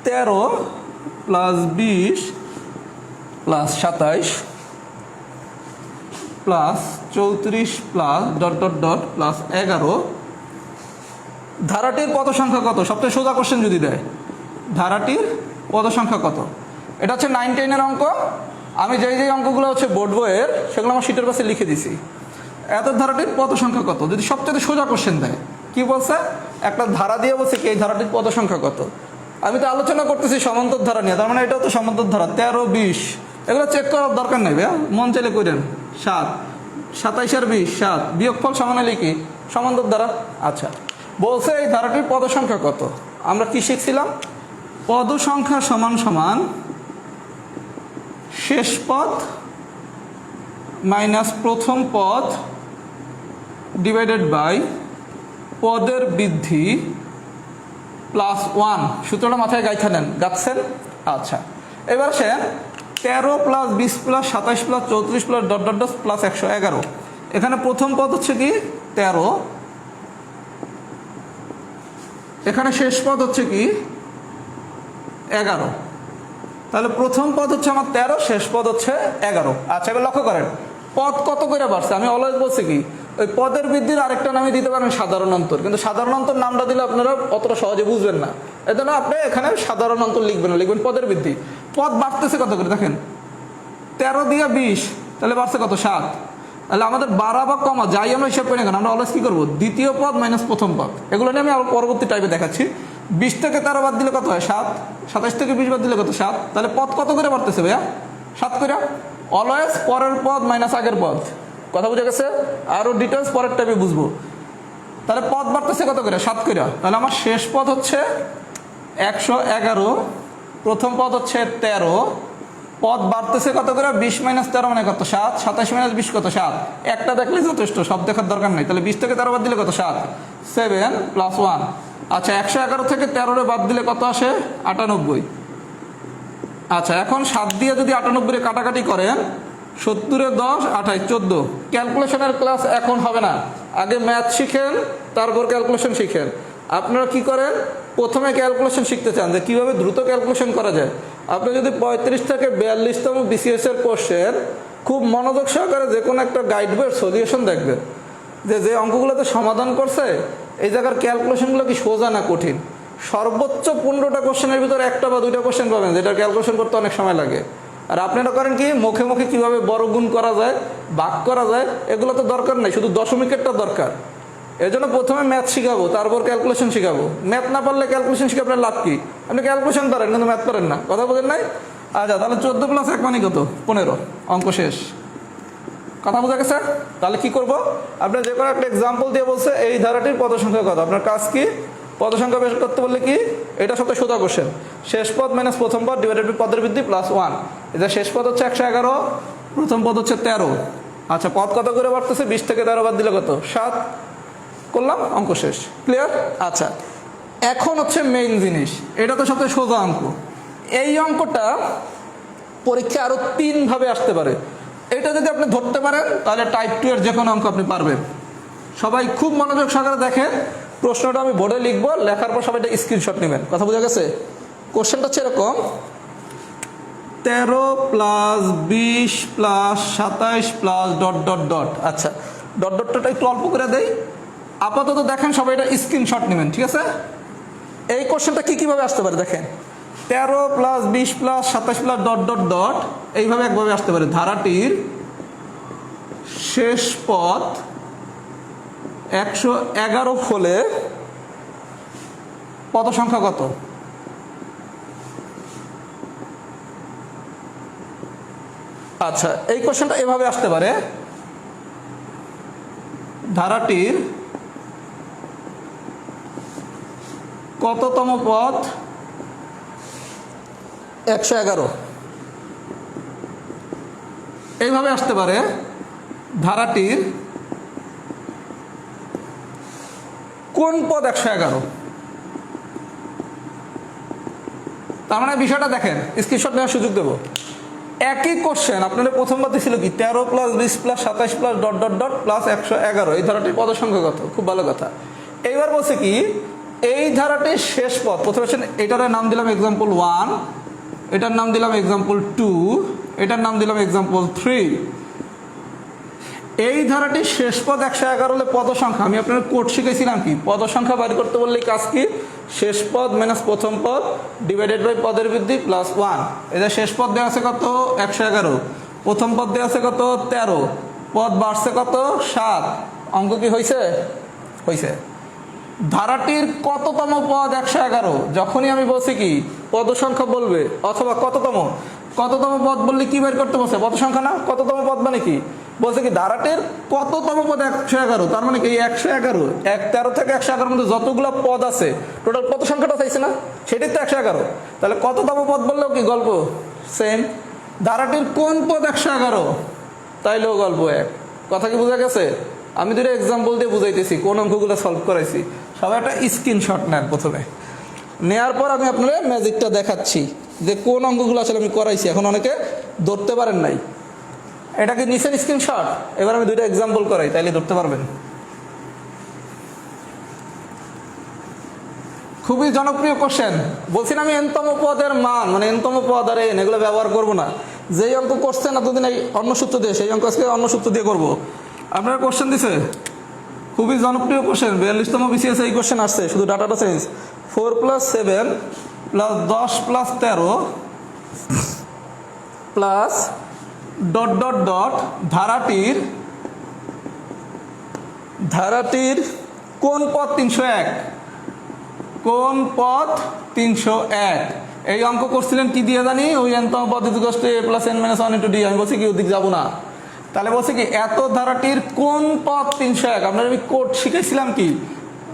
Speaker 1: 13 plus 20 plus 27 plus 34 plus dot dot dot plus 11। ধারাটির পদ সংখ্যা কত? সবচেয়ে সোজা কোশ্চেন যদি দেয়, ধারাটির পদ সংখ্যা কত? এটা হচ্ছে 9, 10-এর অঙ্ক। আমি যেই অঙ্কগুলো হচ্ছে বোর্ড বইয়ের, সেগুলো আমার শীটের পাশে লিখে দিছি। এত ধারাটির পদ সংখ্যা কত যদি সবচেয়ে সোজা কোশ্চেন দেয়। কি বলছে? একটা ধারা দিয়ে বলছে কি এই ধারাটির পদ সংখ্যা কত। আমি তো আলোচনা করতেছি সমান্তর ধারা নিয়ে, তার মানে এটাও তো সমান্তর ধারা। 13, 20 এগুলো চেক করার দরকার নেই ভাইয়া, মন চাইলে করেন। 7, 27 আর 20 7, বিয়োগফল সমানে লিখি সমান্তর ধারা। আচ্ছা, বলছে এই ধারাটির পদ সংখ্যা কত। আমরা কি শিখছিলাম? পদ সংখ্যা সমান সমান শেষ পদ মাইনাস প্রথম পদ ডিভাইডেড বাই পদের বৃদ্ধি প্লাস ওয়ান। সূত্রটা মাথায় গাইথা নেন, গাচ্ছেন? আচ্ছা, এবার আসেন 13 plus 20 plus 27 plus 34 plus dot dot dot plus 111। এখানে প্রথম পদ হচ্ছে কি 13, এখানে শেষ পদ হচ্ছে কি 11। তাহলে প্রথম পদ হচ্ছে আমার 13, শেষ পদ হচ্ছে 11। আচ্ছা, এবার লক্ষ্য করেন পদ কত করে বাড়ছে। আমি অলওয়েজ বলছি কি ওই পদের বৃদ্ধির আরেকটা নামে দিতে পারেন সাধারণ অন্তর, কিন্তু সাধারণ অন্তর নামটা দিলে আপনারা অতটা সহজে বুঝবেন না। এজন্য আপনি এখানে সাধারণ অন্তর লিখবেন না, লিখবেন পদের বৃদ্ধি। পদ বাড়তেছে কত করে দেখেন, 13 দিয়ে 20, তাহলে বাড়ছে কত 7। তাহলে আমাদের বাড়া বা কমা যাই আমরা হিসাব করি না কেন, আমরা অলওয়েজ কী করবো? দ্বিতীয় পদ মাইনাস প্রথম পদ। এগুলো নিয়ে আমি আবার পরবর্তী টাইপে দেখাচ্ছি। 20 থেকে 13 বাদ দিলে কত হয় 7, 27 থেকে 20 বাদ দিলে কত 7। তাহলে পদ কত করে বাড়তেছে ভাইয়া? 7 করে। অলওয়েজ পরের পদ মাইনাস আগের পদ। কথা বুঝে গেছে? আরও ডিটেলস পরের টাইপে বুঝবো। তাহলে পদ বাড়তেছে কত করে? 7 করে। তাহলে আমার শেষ পদ হচ্ছে 111, প্রথম পদ হচ্ছে 13, পদ বাড়তেছে কত করে? 20 মাইনাস 13 মানে কত 7, 27 মাইনাস 20 কত 7। একটা দেখলেই যথেষ্ট, সব দেখার দরকার নেই। তাহলে 20 থেকে 13 বাদ দিলে কত 7, 7 প্লাস 1। আচ্ছা, 111 থেকে 13 বাদ দিলে কত আসে? 98। আচ্ছা, এখন 7 দিয়ে যদি 98 কাটাকাটি করেন, 70 10 28 14। ক্যালকুলেশনের ক্লাস এখন হবে না, আগে ম্যাথ শিখেন তারপর ক্যালকুলেশন শিখেন। আপনারা কি করেন? প্রথমে ক্যালকুলেশন শিখতে চান যে কীভাবে দ্রুত ক্যালকুলেশন করা যায়। আপনি যদি 35 থেকে 42তম বিসিএসের কোশ্চেন খুব মনোযোগ সহকারে যে কোনো একটা গাইড বইয়ের সলিউশন দেখবেন, যে অঙ্কগুলোতে সমাধান করছে এই জায়গার ক্যালকুলেশনগুলো কি সোজা না কঠিন। সর্বোচ্চ 15টা কোশ্চেনের ভিতরে 1টা বা 2টা কোশ্চেন পাবেন যেটা ক্যালকুলেশন করতে অনেক সময় লাগে। আর আপনারা করেন কি মুখে মুখে কীভাবে বড় গুণ করা যায়, ভাগ করা যায়, এগুলো তো দরকার নেই, শুধু দশমিকেরটা দরকার। এর জন্য প্রথমে ম্যাথ শিখাবো, তারপর ক্যালকুলেশন শিখাবো। ম্যাথ না পারলে ক্যালকুলেশন শিখে আপনার লাভ কি? আপনি ক্যালকুলেশন পারেন কিন্তু ম্যাথ পারেন না, কথা বলেন নাই? আচ্ছা, তাহলে 14 প্লাস 1 মানে কত? 15। অঙ্ক শেষ। কথা বোঝা গেছে? তাহলে কি করব? আপনার যে কোনো একটা এক্সাম্পল দিয়ে বলছে এই ধারাটির পদ সংখ্যা কত। আপনার কাজ কি? পদ সংখ্যা বের করতে বললে কি এটা সবচেয়ে সোজা কোশ্চেন। শেষ পদ মাইনাস প্রথম পদ ডিভাইডেড বাই পদের বৃদ্ধি প্লাস 1। এটা শেষ পদ হচ্ছে 111, প্রথম পদ হচ্ছে 13। আচ্ছা, পদ কত করে বাড়তেছে? 20 থেকে 13 বাদ দিলে কত? 7। করলাম, অঙ্ক শেষ। ক্লিয়ার? আচ্ছা, এখন হচ্ছে মেইন জিনিস, এটা তো সবচেয়ে সোজা অঙ্ক। এই অঙ্কটা পরীক্ষা আরও 3 ভাবে আসতে পারে। এটা যদি আপনি ধরতে পারেন তাহলে টাইপ 2 এর যে কোনো অঙ্ক আপনি পারবেন। সবাই খুব মনোযোগ সহকারে দেখেন, প্রশ্নটা আমি বোর্ডে লিখবো, লেখার পর সবাই একটা স্ক্রিনশট নেবেন। কথা বোঝা গেছে? কোশ্চেনটা হচ্ছে এরকম, 13 plus 20 plus 27 plus dot dot dot. আচ্ছা, ডট ডটটা একটু অল্প করে দেই। আপাতত দেখেন সবাই এটা স্ক্রিনশট নেবেন, ঠিক আছে? এই কোশ্চেনটা কীভাবে আসতে পারে দেখেন, 13 plus 20 plus 27 plus dot dot dot, এইভাবে একভাবে আসতে পারে। ধারাটির শেষ পদ 111 হলে পদ সংখ্যা কত? আচ্ছা, এই কোশ্চেনটা এভাবে আসতে পারে, ধারাটির কততম পদ 111। এইভাবে আসতে পারে, ধারাটির কোন পদ 111। তার মানে বিষয়টা দেখেন, স্ক্রিনশট নেওয়ার সুযোগ দেবো। একই কোশ্চেন আপনাদের প্রথমবার ছিল কি 13 plus 20 plus 27 plus dot dot dot plus 111, এই ধারাটির পদ সংখ্যা কত? খুব ভালো কথা। এইবার বলছে কি, এই ধারাটির শেষ পদ, প্রথমে এটার নাম দিলাম এক্সাম্পল 1, এটার নাম দিলাম এক্সাম্পল 2, এটার নাম দিলাম এক্সাম্পল 3। এই ধারাটির শেষ পদ 111 হলে পদ সংখ্যা, আমি আপনাদের কোড শিখেছিলাম কি, পদ সংখ্যা বাইর করতে বললে কাজ কি, শেষ পদ মাইনাস প্রথম পদ ডিভাইডেড বাই পদের বৃদ্ধি প্লাস 1। এদের শেষ পদ দেওয়া আছে কত? 111। প্রথম পদ দেওয়া আছে কত? 13। পদ বাড়ছে কত? 7। অঙ্ক কি হয়েছে? হয়েছে। ধারাটির কততম পদ 111? যখনই আমি বলছি কি পদ সংখ্যা বলবে অথবা কততম পদ বললে কি বের করতে বলছে? পদ সংখ্যা না? কততম পদ মানে কি বলছে কি, ধারাটির কততম পদ 111। তার মানে কি 111, 13 থেকে 111 মধ্যে যতগুলো পদ আছে টোটাল পদ সংখ্যাটা চাইছে না, সেটাই তো 111। তাহলে কততম পদ বললেও কি গল্প সেম। ধারাটির কোন পদ 111, তাইলেও গল্প এক। কথা কি বোঝা গেছে? আমি দুটো এক্সাম্পল দিয়ে বুঝাইতেছি কোন অঙ্কগুলো সলভ করাইছি। সবাই একটা স্ক্রিনশট নেন প্রথমে, নেওয়ার পর আমি আপনাদের ম্যাজিকটা দেখাচ্ছি যে কোন অঙ্কগুলো আসলে আমি করাইছি। এখন অনেকে ধরতে পারেন নাই, এটাকে নিচের স্ক্রিনশট। এবার আমি দুইটা এক্সাম্পল করাই, তাইলে ধরতে পারবেন। খুবই জনপ্রিয় কোশ্চেন। বলছি না আমি এনতম পদের মান, মানে এনতম পদ আর এন এগুলো ব্যবহার করবো না। যেই অঙ্ক করছেন এতদিন এই অন্য সূত্র দিয়ে, সেই অঙ্ক আজকে অন্য সূত্র দিয়ে করবো। আপনারা কোশ্চেন দিছে, খুবই জনপ্রিয় কোশ্চেন, 42তম বিসিএস এই কোশ্চেন আসছে, শুধু ডাটাটা change. 4 + 7 + 10 + 13 plus dot dot dot ধারাটির কোন পদ 301? কোন পদ 301? এই অঙ্ক করছিলেন কি দিয়ে জানি, ওই এনতম পদ = a + n - 1 * d। আমি বলছি কি ওদিক যাবো না। তাহলে বলছি কি এত ধারাটির কোন পদ 301? আপনার আমি কোড শিখেছিলাম কি,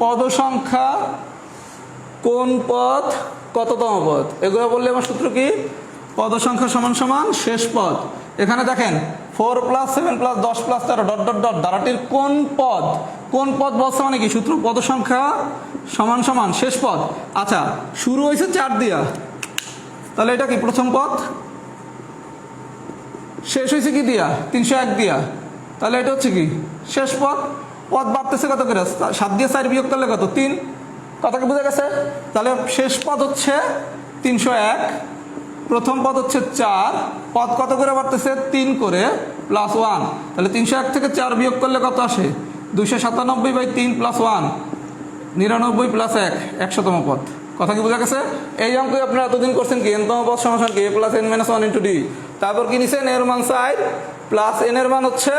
Speaker 1: পদ সংখ্যা, কোন পদ, কততম পদ, এগুলো বললে আমার সূত্র কি, পদ সংখ্যা সমান সমান শেষ পদ। এখানে দেখেন 4 + 7 + 10 + 13 ডট ডট ডট, ধারাটির কোন পদ বলছে মানে কি, সূত্র পদ সংখ্যা সমান সমান শেষ পদ। আচ্ছা, শুরু হয়েছে 4 দিয়া, তাহলে এটা কি প্রথম পদ, শেষ হয়েছে কি দিয়া, 301 দিয়া, তাহলে এটা হচ্ছে কি শেষ পদ। পদ বাড়তেছে কত করে, 7 দিয়ে 4 বিয়োগ করলে কত, 3। কথা কি বোঝা গেছে? তাহলে শেষ পদ হচ্ছে 301, প্রথম পদ হচ্ছে 4, পদ কত করে বাড়তেছে, 3 করে প্লাস 1। তাহলে 301 থেকে 4 বিয়োগ করলে কত আসে, 297/3 + 1 99 + 1 100তম পদ। কথা কি বোঝা গেছে? এই অঙ্কে আপনারা এতদিন করছেন কি, এনতম পদ সমান কি a + n - 1 * d। তারপর কি নিছেন, এর মান 4 প্লাস n এর মান হচ্ছে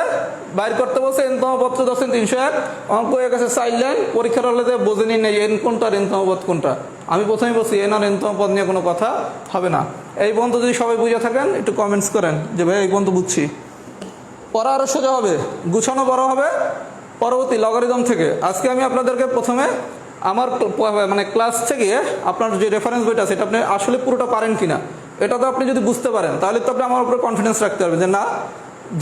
Speaker 1: বাইর করতে বলছে, এনতম পদ তো 301। অঙ্ক হয়ে গেছে 4 লাইন। পরীক্ষার হলে বোঝেনি নেই এন কোনটা আর এনতম পদ কোনটা। আমি প্রথমেই বলছি এন আর এনতম পদ নিয়ে কোনো কথা হবে না। এই পর্যন্ত যদি সবাই বুঝে থাকেন একটু কমেন্টস করেন যে ভাই এই পর্যন্ত বুঝছি। পড়া আরও সোজা হবে, গুছানো বড় হবে পরবর্তী লগারিদম থেকে। আজকে আমি আপনাদেরকে প্রথমে আমার মানে ক্লাস থেকে আপনার যে রেফারেন্স বইটা আছে, এটা আপনি আসলে পুরোটা পারেন কিনা, এটা তো আপনি যদি বুঝতে পারেন তাহলে তো আপনি আমার উপরে কনফিডেন্স রাখতে পারবেন যে না,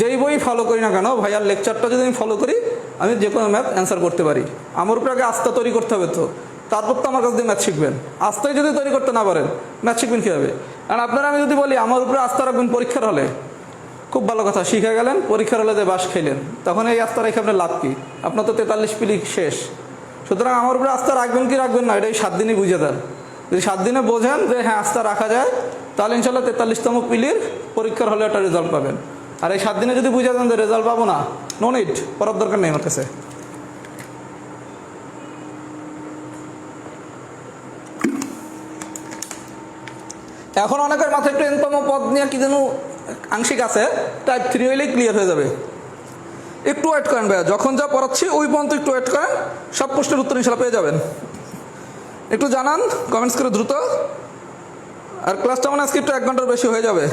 Speaker 1: যেই বই ফলো করি না কেন ভাইয়ার লেকচারটা যদি আমি ফলো করি আমি যে কোনো ম্যাথ অ্যান্সার করতে পারি। আমার উপরে আগে আস্থা তৈরি করতে হবে, তো তারপর তো আমার কাছ দিয়ে ম্যাথ শিখবেন। আস্থায় যদি তৈরি করতে না পারেন ম্যাথ শিখবেন কীভাবে? কারণ আপনারা আমি যদি বলি আমার উপরে আস্থা রাখবেন পরীক্ষার হলে, খুব ভালো কথা, শিখে গেলেন, পরীক্ষার হলে যে বাস খেলেন, তখন এই আস্থা রেখে আপনার লাভ কি? আপনার তো 43 পিলি শেষ। সুতরাং আমার উপরে আস্থা রাখবেন কি রাখবেন না, এটা এই 7 দিনই বুঝে দেন। যদি 7 দিনে বোঝেন যে হ্যাঁ আস্থা রাখা যায়, তাহলে ইনশাল্লাহ 43তম পিলির পরীক্ষার হলে একটা রেজাল্ট পাবেন। আর এই 7 দিনে যদি বুঝে যান যে রেজাল্ট পাবো না, নো নিড, পড়ার দরকার নেই আমার কাছে। এখন অনেকের মাথায় একটু এনতম পদ নিয়ে কি যেন আংশিক আছে, টাইপ 3 হইলেই ক্লিয়ার হয়ে যাবে। একটু ওয়েট করেন ভাইয়া, যখন যা পড়াচ্ছি ওই পর্যন্ত একটু ওয়েট করেন, সব প্রশ্নের উত্তর ইনশাল্লাহ পেয়ে যাবেন। একটু জানান কমেন্টস করে দ্রুত। আর ক্লাসটা মানে আজকে একটু 1 ঘন্টার বেশি হয়ে যাবে।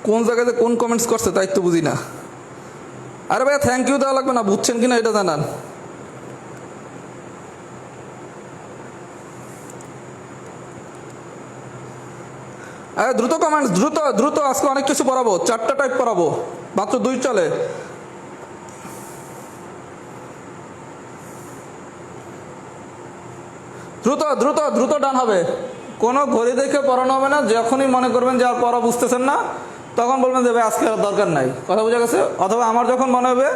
Speaker 1: কোন জায়গাতে কোন কমেন্টস করছে তাই তো বুঝি না। আরে ভাইয়া থ্যাংক ইউ দেওয়া লাগবে না, বুঝছেন কিনা এটা জানান। আরে দ্রুত কমেন্টস, দ্রুত দ্রুত, আজকে অনেক কিছু পড়াবো, 4টা টাইপ পড়াবো, মাত্র 2 চলে। দ্রুত দ্রুত দ্রুত ডান হবে, কোনো ঘড়ি দেখে পড়ানো হবে না। যখনই মনে করবেন যে আর পড়া বুঝতেছেন না, তখন বলবেন যে ভাই আজকে আর দরকার নাই, কথা বোঝা গেছে। অথবা আমার যখন মনে হবে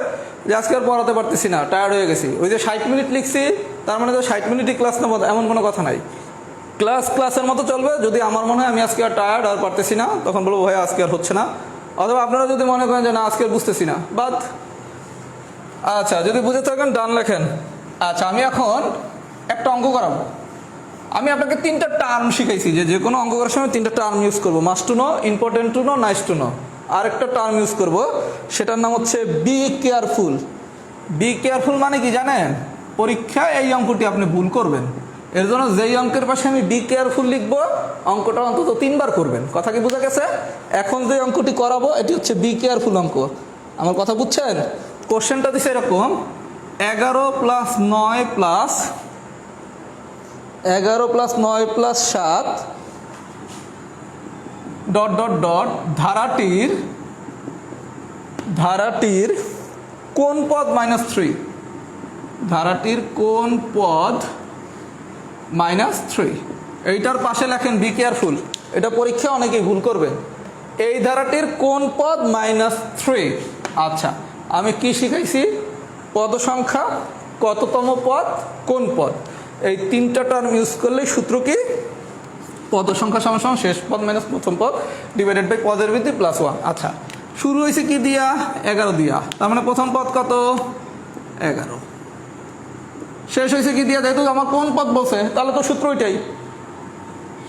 Speaker 1: যে আজকে আর পড়াতে পারতেছি না, টায়ার্ড হয়ে গেছি, ওই যে 60 মিনিট লিখছি, তার মানে তো 60 মিনিটই ক্লাস নেবো এমন কোনো কথা নাই। ক্লাসের মতো চলবে। যদি আমার মনে হয় আমি আজকে আর টায়ার্ড আর পারতেছি না, তখন বলবো ভাই আজকে আর হচ্ছে না। অথবা আপনারা যদি মনে করেন যে না আজকে আর বুঝতেছি না, বাদ। আচ্ছা, যদি বুঝে থাকেন ডান লেখেন। আচ্ছা, আমি এখন একটা অঙ্ক করাবো। আমি আপনাকে 3টা টার্ম শিখাইছি, যে কোনো অঙ্ক করার সময় 3টা টার্ম ইউজ করবো, must to know, important to know, nice to know. আর একটা টার্ম ইউজ করবো, সেটার নাম হচ্ছে বি কেয়ারফুল। বি কেয়ারফুল মানে কি জানেন? পরীক্ষায় এই অঙ্কটি আপনি ভুল করবেন, এর জন্য যেই অঙ্কের পাশে আমি বি কেয়ারফুল লিখবো, অঙ্কটা অন্তত 3 বার করবেন। কথা কি বোঝা গেছে? এখন যে অঙ্কটি করাবো এটি হচ্ছে বি কেয়ারফুল অঙ্ক। আমার কথা বুঝছেন? কোশ্চেনটা দিছে এরকম, 11 + 9 + 7 ডট ডট ডট ধারাটির কোন পদ -3, ধারাটির কোন পদ -3, এইটার পাশে লেখেন বি কেয়ারফুল। এটা পরীক্ষা অনেকেই ভুল করবে। এই ধারাটির কোন পদ -3। আচ্ছা, আমি কি শিখাইছি? পদ সংখ্যা, কততম পদ, কোন পদ। এই 3টা টার্ম ইউজ করলেই সূত্র কি? পদ সংখ্যা সমান শেষ পদ মাইনাস প্রথম পদ ডিভাইডেড বাই পদের বৃদ্ধি +1। আচ্ছা, শুরু হয়েছে কি দিয়া? 11 দিয়া, তার মানে প্রথম পদ কত? 11। শেষ হয়েছে কি দিয়া? যেহেতু আমার কোন পদ বলছে, তাহলে তো সূত্র ওইটাই।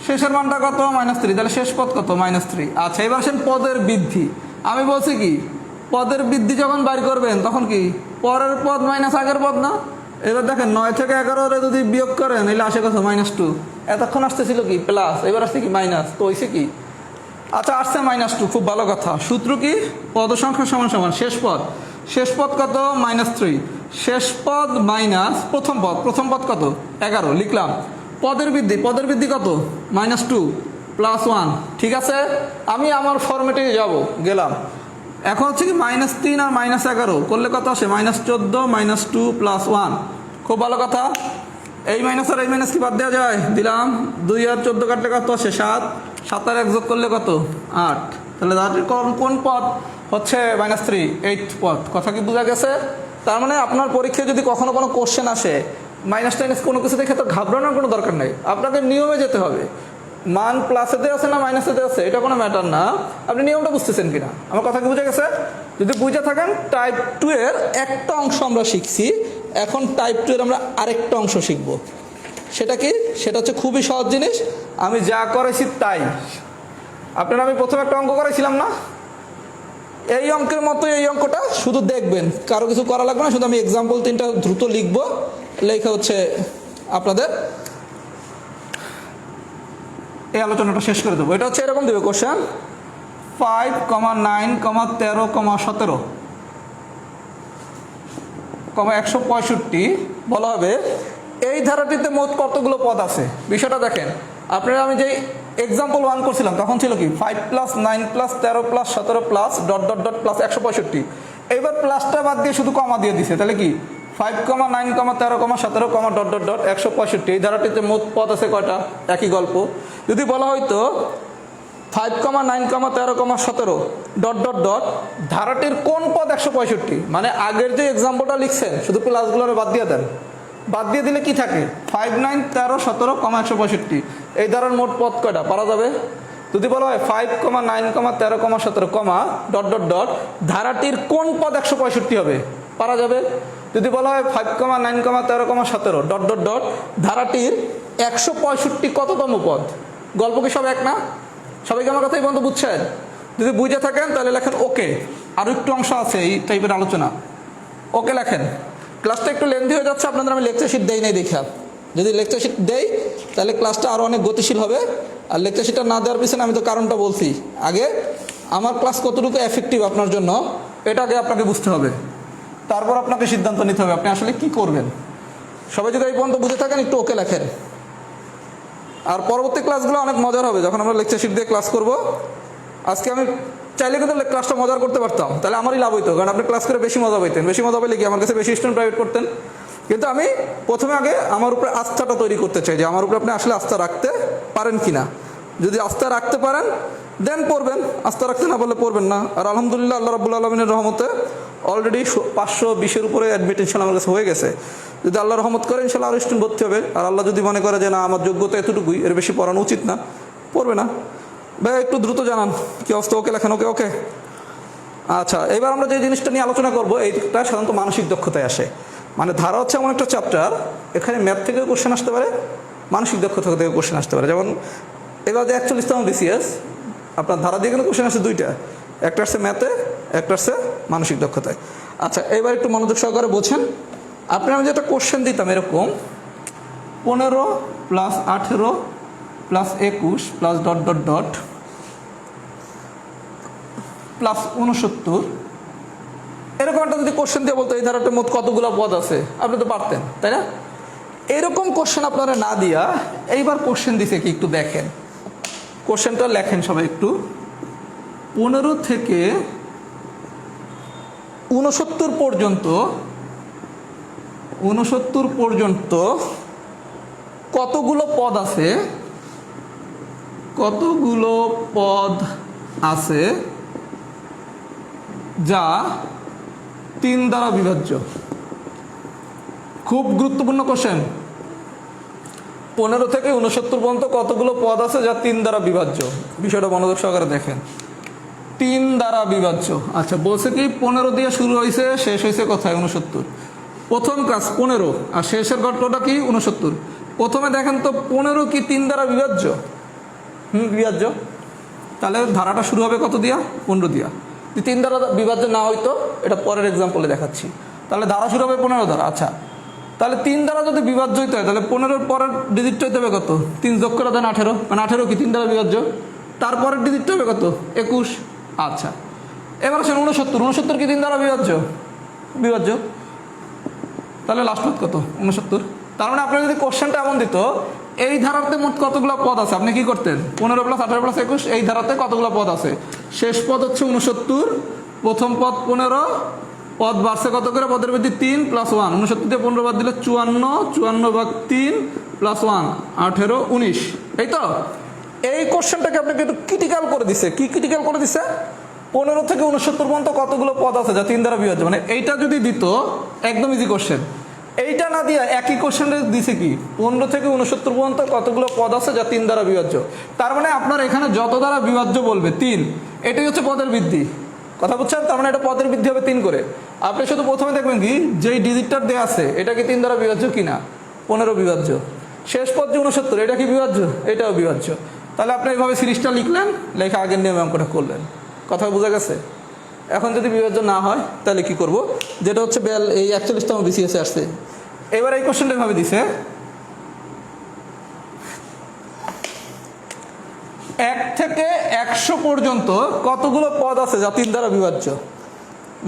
Speaker 1: শেষের মানটা কত? -3, তাহলে শেষ পদ কত? -3। আচ্ছা, এবার আসেন পদের বৃদ্ধি। আমি বলছি কি, পদের বৃদ্ধি যখন বাইর করবেন তখন কি পরের পদ মাইনাস আগের পদ না? এবার দেখেন 9 থেকে 11 যদি বিয়োগ করেন, এলে আসে কত? -2। এতক্ষণ আসতেছিল কি প্লাস, এবার আসছে কি মাইনাস, তো হয়েছে কি? আচ্ছা, আসছে -2, খুব ভালো কথা। সূত্র কি? পদ সংখ্যা সমান শেষ পদ। শেষ পদ কত? -3। শেষ পদ মাইনাস প্রথম পদ। প্রথম পদ কত? 11, লিখলাম। পদের বৃদ্ধি কত? -2 +1। ঠিক আছে, আমি আমার ফরম্যাটে গেলাম। এখন হচ্ছে কি -3 আর -11 করলে কত আসে? -14 -2 +1। খুব ভালো কথা। এই মাইনাস আর এই মাইনাস কি বাদ দেওয়া যায়? দিলাম। 2 আর 14 কাটলে কত আসে? 7। 7 আর 1 যোগ করলে কত? 8। তাহলে কোন পদ হচ্ছে -3? 8th পদ। কথা কি বোঝা গেছে? তার মানে আপনার পরীক্ষায় যদি কখনো কোনো কোশ্চেন আসে মাইনাস কোনো কিছু দেখে তো ঘাবড়ানোর কোনো দরকার নেই, আপনাকে নিয়মে যেতে হবে। মান প্লাসেতে আছে না মাইনাসেতে আছে এটা কোনো ম্যাটার না, আপনি নিয়মটা বুঝতেছেন কিনা। আমার কথা কি বুঝে গেছে? যদি বুঝে থাকেন, টাইপ 2 এর একটা অংশ আমরা শিখছি, এখন টাইপ 2 এর আমরা আরেকটা অংশ শিখব। সেটা কি? সেটা হচ্ছে খুবই সহজ জিনিস। আমি যা করেছি তাই। আপনারা আমি প্রথমে একটা অঙ্ক করেছিলাম না, এই অঙ্কের মতো এই অঙ্কটা শুধু দেখবেন, কারো কিছু করা লাগবে না। শুধু আমি এক্সাম্পল 3টা দ্রুত লিখবো, লেখা হচ্ছে আপনাদের এই আলোচনাটা শেষ করে দেবো। এটা হচ্ছে এরকম দেবে কোশ্চেন, 5, 9, 13, 17, 165 বলা হবে এই ধারাটিতে মোট কতগুলো পদ আছে। বিষয়টা দেখেন, আপনারা আমি যে এক্সাম্পল 1 করছিলাম তখন ছিল কি 5 + 9 + 13 + 17 plus dot dot dot plus 165। এইবার প্লাসটা বাদ দিয়ে শুধু কমা দিয়ে দিছে, তাহলে কি 5, 9, 13, 17, ডট ডট ডট 165। এই ধারাটিতে মোট পদ আছে কয়টা? একই গল্প। যদি বলা হয়তো 5, 9, 13, 17 ডট ডট ডট ধারাটির কোন পদ 165, মানে আগের যে এক্সাম্পলটা লিখছেন শুধু প্লাসগুলোর বাদ দিয়ে দেন, বাদ দিয়ে দিলে কি থাকে 5 9 13 17, 165। এই ধারার মোট পদ কয়টা পারা যাবে? যদি বলা হয় 5, 9, 13, 17, ডট ডট ডট ধারাটির কোন পদ 165 হবে, পারা যাবে। যদি বলা হয় 5, 9, 13, 17, ডট ডট ডট ধারাটির 165 কততম পদ? গল্প কি সব এক না? সবাইকে আমার কথা এই পর্যন্ত বুঝছেন? যদি বুঝে থাকেন তাহলে লেখেন ওকে। আরও একটু অংশ আছে এই টাইপের আলোচনা, ওকে লেখেন। ক্লাসটা একটু লেন্দি হয়ে যাচ্ছে, আপনাদের আমি লেকচার শিট দেই নাই দেখা। যদি লেকচার শিট দেই তাহলে ক্লাসটা আরও অনেক গতিশীল হবে। আর লেকচার শিটটা না দেওয়ার পিছনে আমি তো কারণটা বলছি। আগে আমার ক্লাস কতটুকু এফেক্টিভ আপনার জন্য এটা আগে আপনাকে বুঝতে হবে, তারপর আপনাকে সিদ্ধান্ত নিতে হবে আপনি আসলে কি করবেন। সবাই যদি এই পর্যন্ত বুঝে থাকেন একটু ওকে লেখেন। আর পরবর্তী ক্লাসগুলো অনেক মজার হবে যখন আমরা লেকচার শিট দিয়ে ক্লাস করব। আজকে আমি চাইলে কিন্তু ক্লাসটা মজার করতে পারতাম, তাহলে আমারই লাভ হইতো, কারণ আপনি ক্লাস করে বেশি মজা পাইতেন। বেশি মজা পেলে কি আমার কাছে বেশি স্টুডেন্ট প্রাইভেট করতেন। কিন্তু আমি প্রথমে আগে আমার উপরে আস্থাটা তৈরি করতে চাই যে আমার উপরে আপনি আসলে আস্থা রাখতে পারেন কি না। যদি আস্থা রাখতে পারেন দেন পড়বেন, আস্থা রাখতে না পারলে পড়বেন না। আর আলহামদুলিল্লাহ আল্লাহ রাব্বুল আলামিনের রহমতে অলরেডি 520-এর উপরে অ্যাডমিট ইনশাল্লাহ আমার কাছে হয়ে গেছে। যদি আল্লাহ রহমত করে ইনশাল্লাহ আরও স্টুডেন্ট ভর্তি হবে। আর আল্লাহ যদি মনে করে যে না আমার যোগ্যতা এতটুকুই, এর বেশি পড়ানো উচিত না, পড়বে না। ভাই একটু দ্রুত জানান কি অবস্থা, ওকে লেখেন। ওকে ওকে আচ্ছা, এবার আমরা যে জিনিসটা নিয়ে আলোচনা করবো এইটা সাধারণত মানসিক দক্ষতায় আসে। মানে ধারা হচ্ছে এমন একটা চ্যাপ্টার, এখানে ম্যাথ থেকেও কোশ্চেন আসতে পারে, মানসিক দক্ষতা থেকে কোশ্চেন আসতে পারে। যেমন এবার যে 41তম BCS আপনার ধারা দিয়ে কিন্তু কোশ্চেন আসছে দুইটা, একটা আসছে ম্যাথে, একটা আসছে মানসিক দক্ষতায়। আচ্ছা এবার একটু মনোযোগ সহকারে বোঝেন। আপনি আমি যেটা কোশ্চেন দিতাম এরকম 15 + 18 + 21 + ডট ডট ডট + 69, এরকম একটা যদি কোশ্চেন দিয়ে বলতো এই ধারাটার মোট কতগুলো পদ আছে, আপনি তো পারতেন তাই না? এরকম কোশ্চেন আপনারা না দিয়া এইবার কোশ্চেন দিছে কি একটু দেখেন। কোশ্চেনটা লেখেন সবাই একটু। 15 থেকে 69 পর্যন্ত কতগুলো পদ আছে, কতগুলো পদ আছে যা 3 দ্বারা বিভাজ্য? খুব গুরুত্বপূর্ণ কোশ্চেন। 15 থেকে 69 পর্যন্ত কতগুলো পদ আছে যা 3 দ্বারা বিভাজ্য? বিষয়টা মনোযোগ সহকারে দেখেন। 3 দ্বারা বিভাজ্য। আচ্ছা বলছে কি 15 দিয়ে শুরু হয়েছে, শেষ হয়েছে কোথায়? 69। প্রথম কাজ 15 আর শেষের ঘটনাটা কি? 69। প্রথমে দেখেন তো 15 কি 3 দ্বারা বিভাজ্য? বিভাজ্য। তাহলে ধারাটা শুরু হবে কত দিয়া? 15 দিয়া। যদি 3 দ্বারা বিভাজ্য না হইতো, এটা পরের এক্সাম্পলে দেখাচ্ছি। তাহলে ধারা শুরু হবে 15 দ্বারা। আচ্ছা তাহলে 3 দ্বারা যদি বিভাজ্য হইতে হয় তাহলে 15-এর পরের ডিজিটটা হইতে হবে কত? 3 যোগ করে দেন 18, মানে 18 কি 3 দ্বারা বিভাজ্য? তারপরের ডিজিটটা হবে কত? 21। আচ্ছা এবার আসেন 69। 69 কি 3 দ্বারা বিভাজ্য? বিভাজ্য। তাহলে লাস্ট পদ কত? 69। তার মানে আপনার যদি কোশ্চেনটা এমন দিত এই ধারাতে মোট কতগুলো পদ আছে, আপনি কি করতেন? 15 + 18 + 21, এই ধারাতে কতগুলো পদ আছে? শেষ পদ হচ্ছে 69, প্রথম পদ 15, পদ বাড়ছে কত করে? পদের বৃদ্ধি 3 + 1। 69 দিয়ে 15 বাদ দিলে 54, 54/3 + 1 18, 19। এই তো এই কোশ্চেনটাকে আপনাকে একটু ক্রিটিক্যাল করে দিছে। কি ক্রিটিক্যাল করে দিছে? 15 থেকে 69 পর্যন্ত কতগুলো পদ আছে যা 3 দ্বারা বিভাজ্য? মানে এইটা যদি দিত একদম ইজি কোশ্চেন। এইটা না দিয়া একই কোশ্চেনটা দিছে কি 15 থেকে 69 পর্যন্ত কতগুলো পদ আছে যা 3 দ্বারা বিভাজ্য। তার মানে আপনার এখানে যত দ্বারা বিভাজ্য বলবে 3, এটাই হচ্ছে পদের বৃদ্ধি। কথা বুঝছেন? তার মানে এটা পদের বৃদ্ধি হবে 3 করে। আপনি শুধু প্রথমে দেখবেন কি যেই ডিজিটটার দেওয়া আছে এটা কি 3 দ্বারা বিভাজ্য কিনা? 15 বিভাজ্য। শেষ পদ যে 69 এটা কি বিভাজ্য? এটাও বিভাজ্য। তাহলে আপনি এইভাবে সিরিজটা লিখলেন, লেখা আগের নিয়মে অঙ্কটা করলেন। কথা বোঝা গেছে? এখন যদি বিভাজ্য না হয় তাহলে কি করব? যেটা হচ্ছে এই 41তম BCS আসছে। এবার এই কোশ্চেনটা ভাবে দিছে 1 থেকে 100 পর্যন্ত কতগুলো পদ আছে যা 3 দ্বারা বিভাজ্য?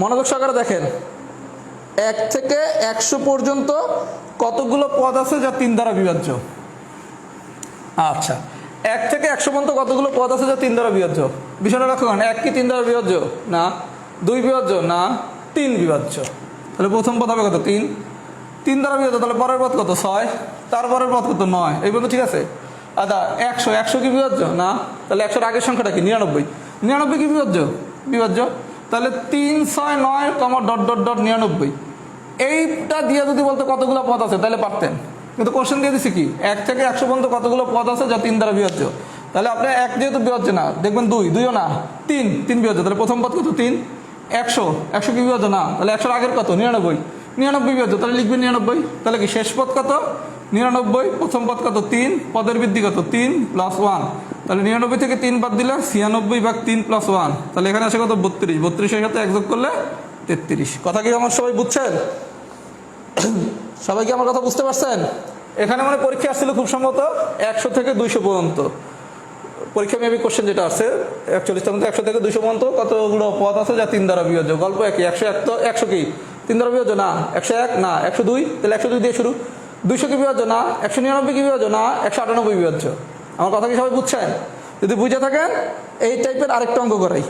Speaker 1: মনোযোগ সহকারে দেখেন। 1 থেকে 100 পর্যন্ত কতগুলো পদ আছে যা 3 দ্বারা বিভাজ্য? আচ্ছা 1 থেকে 100 পর্যন্ত কতগুলো পদ আছে যা 3 দ্বারা বিভাজ্য? বিষয়টা লক্ষ্য করেন। 1 কি 3 দ্বারা বিভাজ্য? না। 2 বিভাজ্য? না। 3 বিভাজ্য। তাহলে প্রথম পদ হবে কত? 3। 3 দ্বারা বিভাজ্য। তাহলে পরের পদ কত? 6। তারপরের পদ কত? 9। এই পর্যন্ত ঠিক আছে? আচ্ছা 100, 100 কি বিভাজ্য? না। তাহলে 100-এর আগের সংখ্যাটা কি? 99। 99 কি বিভাজ্য? বিভাজ্য। তাহলে 3, 6, 9, ডট ডট ডট 99। এইটা দিয়ে যদি বলতো কতগুলো পদ আছে তাহলে পারতেন, কিন্তু কোশ্চেন দিয়ে দিছি কি 1 থেকে 100 পর্যন্ত কতগুলো পদ আছে যা 3 দ্বারা বিভাজ্য। তাহলে আপনি 1 যেহেতু বিভাজ্য না, দেখবেন 2ও না, 3 বিভাজ্য। তাহলে প্রথম পদ কত 3, 100 কি বিভাজ্য না, তাহলে 100 আগের কত 99 বিভাজ্য, তাহলে লিখবেন 99। তাহলে কি শেষ পদ কত 99, প্রথম পদ কত 3, পদের বৃদ্ধি কত 3 + 1, তাহলে 99 থেকে 3 বাদ দিলে 96 ভাগ 3 + 1, তাহলে এখানে আসে কত 32, 32-এর সাথে 1 যোগ করলে 33। কথা কি আমার সবাই বুঝছেন? সবাই কি আমার কথা বুঝতে পারছেন? এখানে মানে পরীক্ষা আসছিল খুব সম্ভবত 100 থেকে 200 পর্যন্ত পরীক্ষা মেবি কোশ্চেন যেটা আছে 41টার মধ্যে 100 থেকে 200 পর্যন্ত কতগুলো পদ আছে যা 3 দ্বারা বিভাজ্য। গল্প একই, 101 তো 100 কি 3 দ্বারা বিভাজ্য না, 101 না, 102, তাহলে 102 দিয়ে শুরু, 200 কি বিভাজ্য না, 199 কি বিভাজ্য না, 198 বিভাজ্য। আমার কথা কি সবাই বুঝছেন? যদি বুঝে থাকেন এই টাইপের আরেকটা অঙ্ক করাই।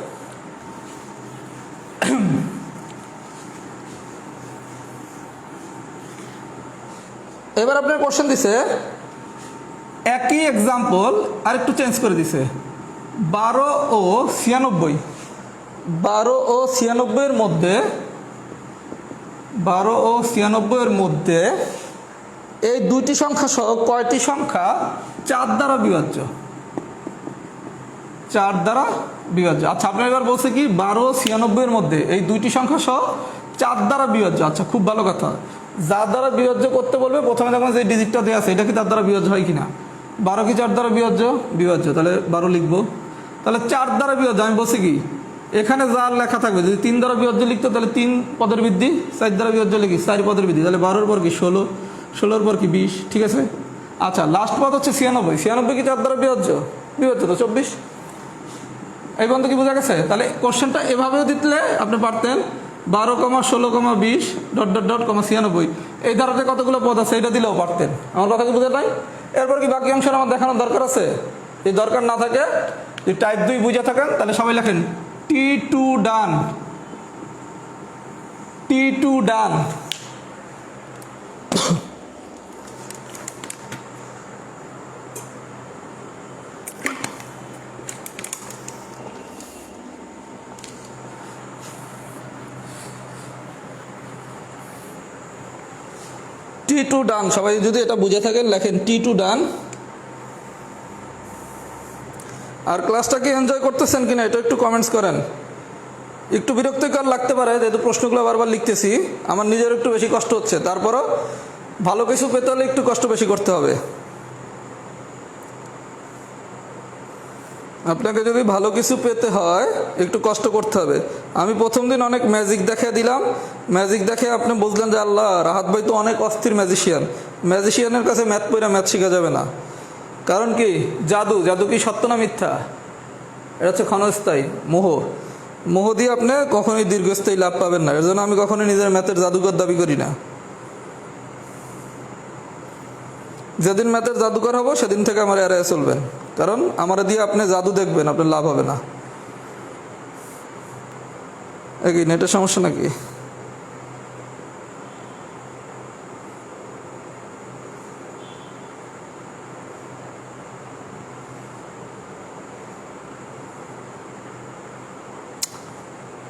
Speaker 1: এবার আপনার কোশ্চেন দিছে একই এক্সাম্পল আর একটু চেঞ্জ করে দিছে 12 ও 96, 12 ও 96 এর মধ্যে, 12 ও 96 এর মধ্যে এই দুইটি সংখ্যা সহ কয়টি সংখ্যা 4 দ্বারা বিভাজ্য? 4 দ্বারা বিভাজ্য। আচ্ছা আপনার এবার বলছে কি 12 ও 96 এর মধ্যে এই দুইটি সংখ্যা সহ 4 দ্বারা বিভাজ্য। আচ্ছা খুব ভালো কথা, যার দ্বারা বিভাজ্য করতে বলবে প্রথমে দেখবেন যে ডিজিটটা দেওয়া আছে এটা কি তার দ্বারা বিভাজ্য হয় কিনা। 12 কি 4 দ্বারা বিভাজ্য, তাহলে 12 লিখবো। তাহলে 4 দ্বারা বিভাজ্য আমি বলছি কি এখানে যার লেখা থাকবে, যদি 3 দ্বারা বিভাজ্য লিখতো তাহলে 3 পদের বৃদ্ধি, 4 দ্বারা বিভাজ্য লিখি 4 পদের বৃদ্ধি, তাহলে 12-এর পর কি 16, 16-এর পর কি 20, ঠিক আছে। আচ্ছা লাস্ট পদ হচ্ছে 96, 96 কি 4 দ্বারা বিভাজ্য তো 24। এই পর্যন্ত কি বোঝা গেছে? তাহলে কোশ্চেনটা এভাবেও দিলে আপনি পারতেন 12, 16, 20 ... 96, এই ধারাতে কতগুলো পদ আছে এটা দিলেও পারতেন। আমার কথা কি বুঝে নাই? এরপর কি বাকি অংশ আমার দেখানোর দরকার আছে? যদি দরকার না থাকে, যদি টাইপ 2 বুঝে থাকেন তাহলে সবাই লেখেন T2 ডান, T2 ডান। T2 ডান, সবাই যদি এটা বুঝে থাকেন লেখেন T2 ডান। আর ক্লাসটা কি এনজয় করতেছেন কিনা এটা একটু কমেন্টস করেন। একটু বিরক্তিকর লাগতে পারে যেহেতু প্রশ্নগুলো বারবার লিখতেছি, আমার নিজের একটু বেশি কষ্ট হচ্ছে, তারপরও ভালো কিছু পেতে হলে একটু কষ্ট বেশি করতে হবে। আপনাকে যদি ভালো কিছু পেতে হয় একটু কষ্ট করতে হবে। আমি প্রথম দিন অনেক ম্যাজিক দেখে দিলাম, ম্যাজিক দেখে আপনি বুঝলেন যে আল্লাহ রাহাত ভাই তো অনেক অস্থির ম্যাজিশিয়ান। ম্যাজিশিয়ানের কাছে ম্যাথ পড়া ম্যাথ শেখা যাবে না। কারণ কি জাদু কি সত্য না মিথ্যা? এটা হচ্ছে ক্ষণস্থায়ী মোহ দিয়ে আপনি কখনোই দীর্ঘস্থায়ী লাভ পাবেন না। এর জন্য আমি কখনোই নিজের ম্যাথের জাদুকর দাবি করি না। যেদিন ম্যাথের জাদুকর হব সেদিন থেকে আমার এড়ায় চলবেন, কারণ আমার দিয়ে আপনি জাদু দেখবেন আপনার লাভ হবে না। কি নেটের সমস্যা নাকি?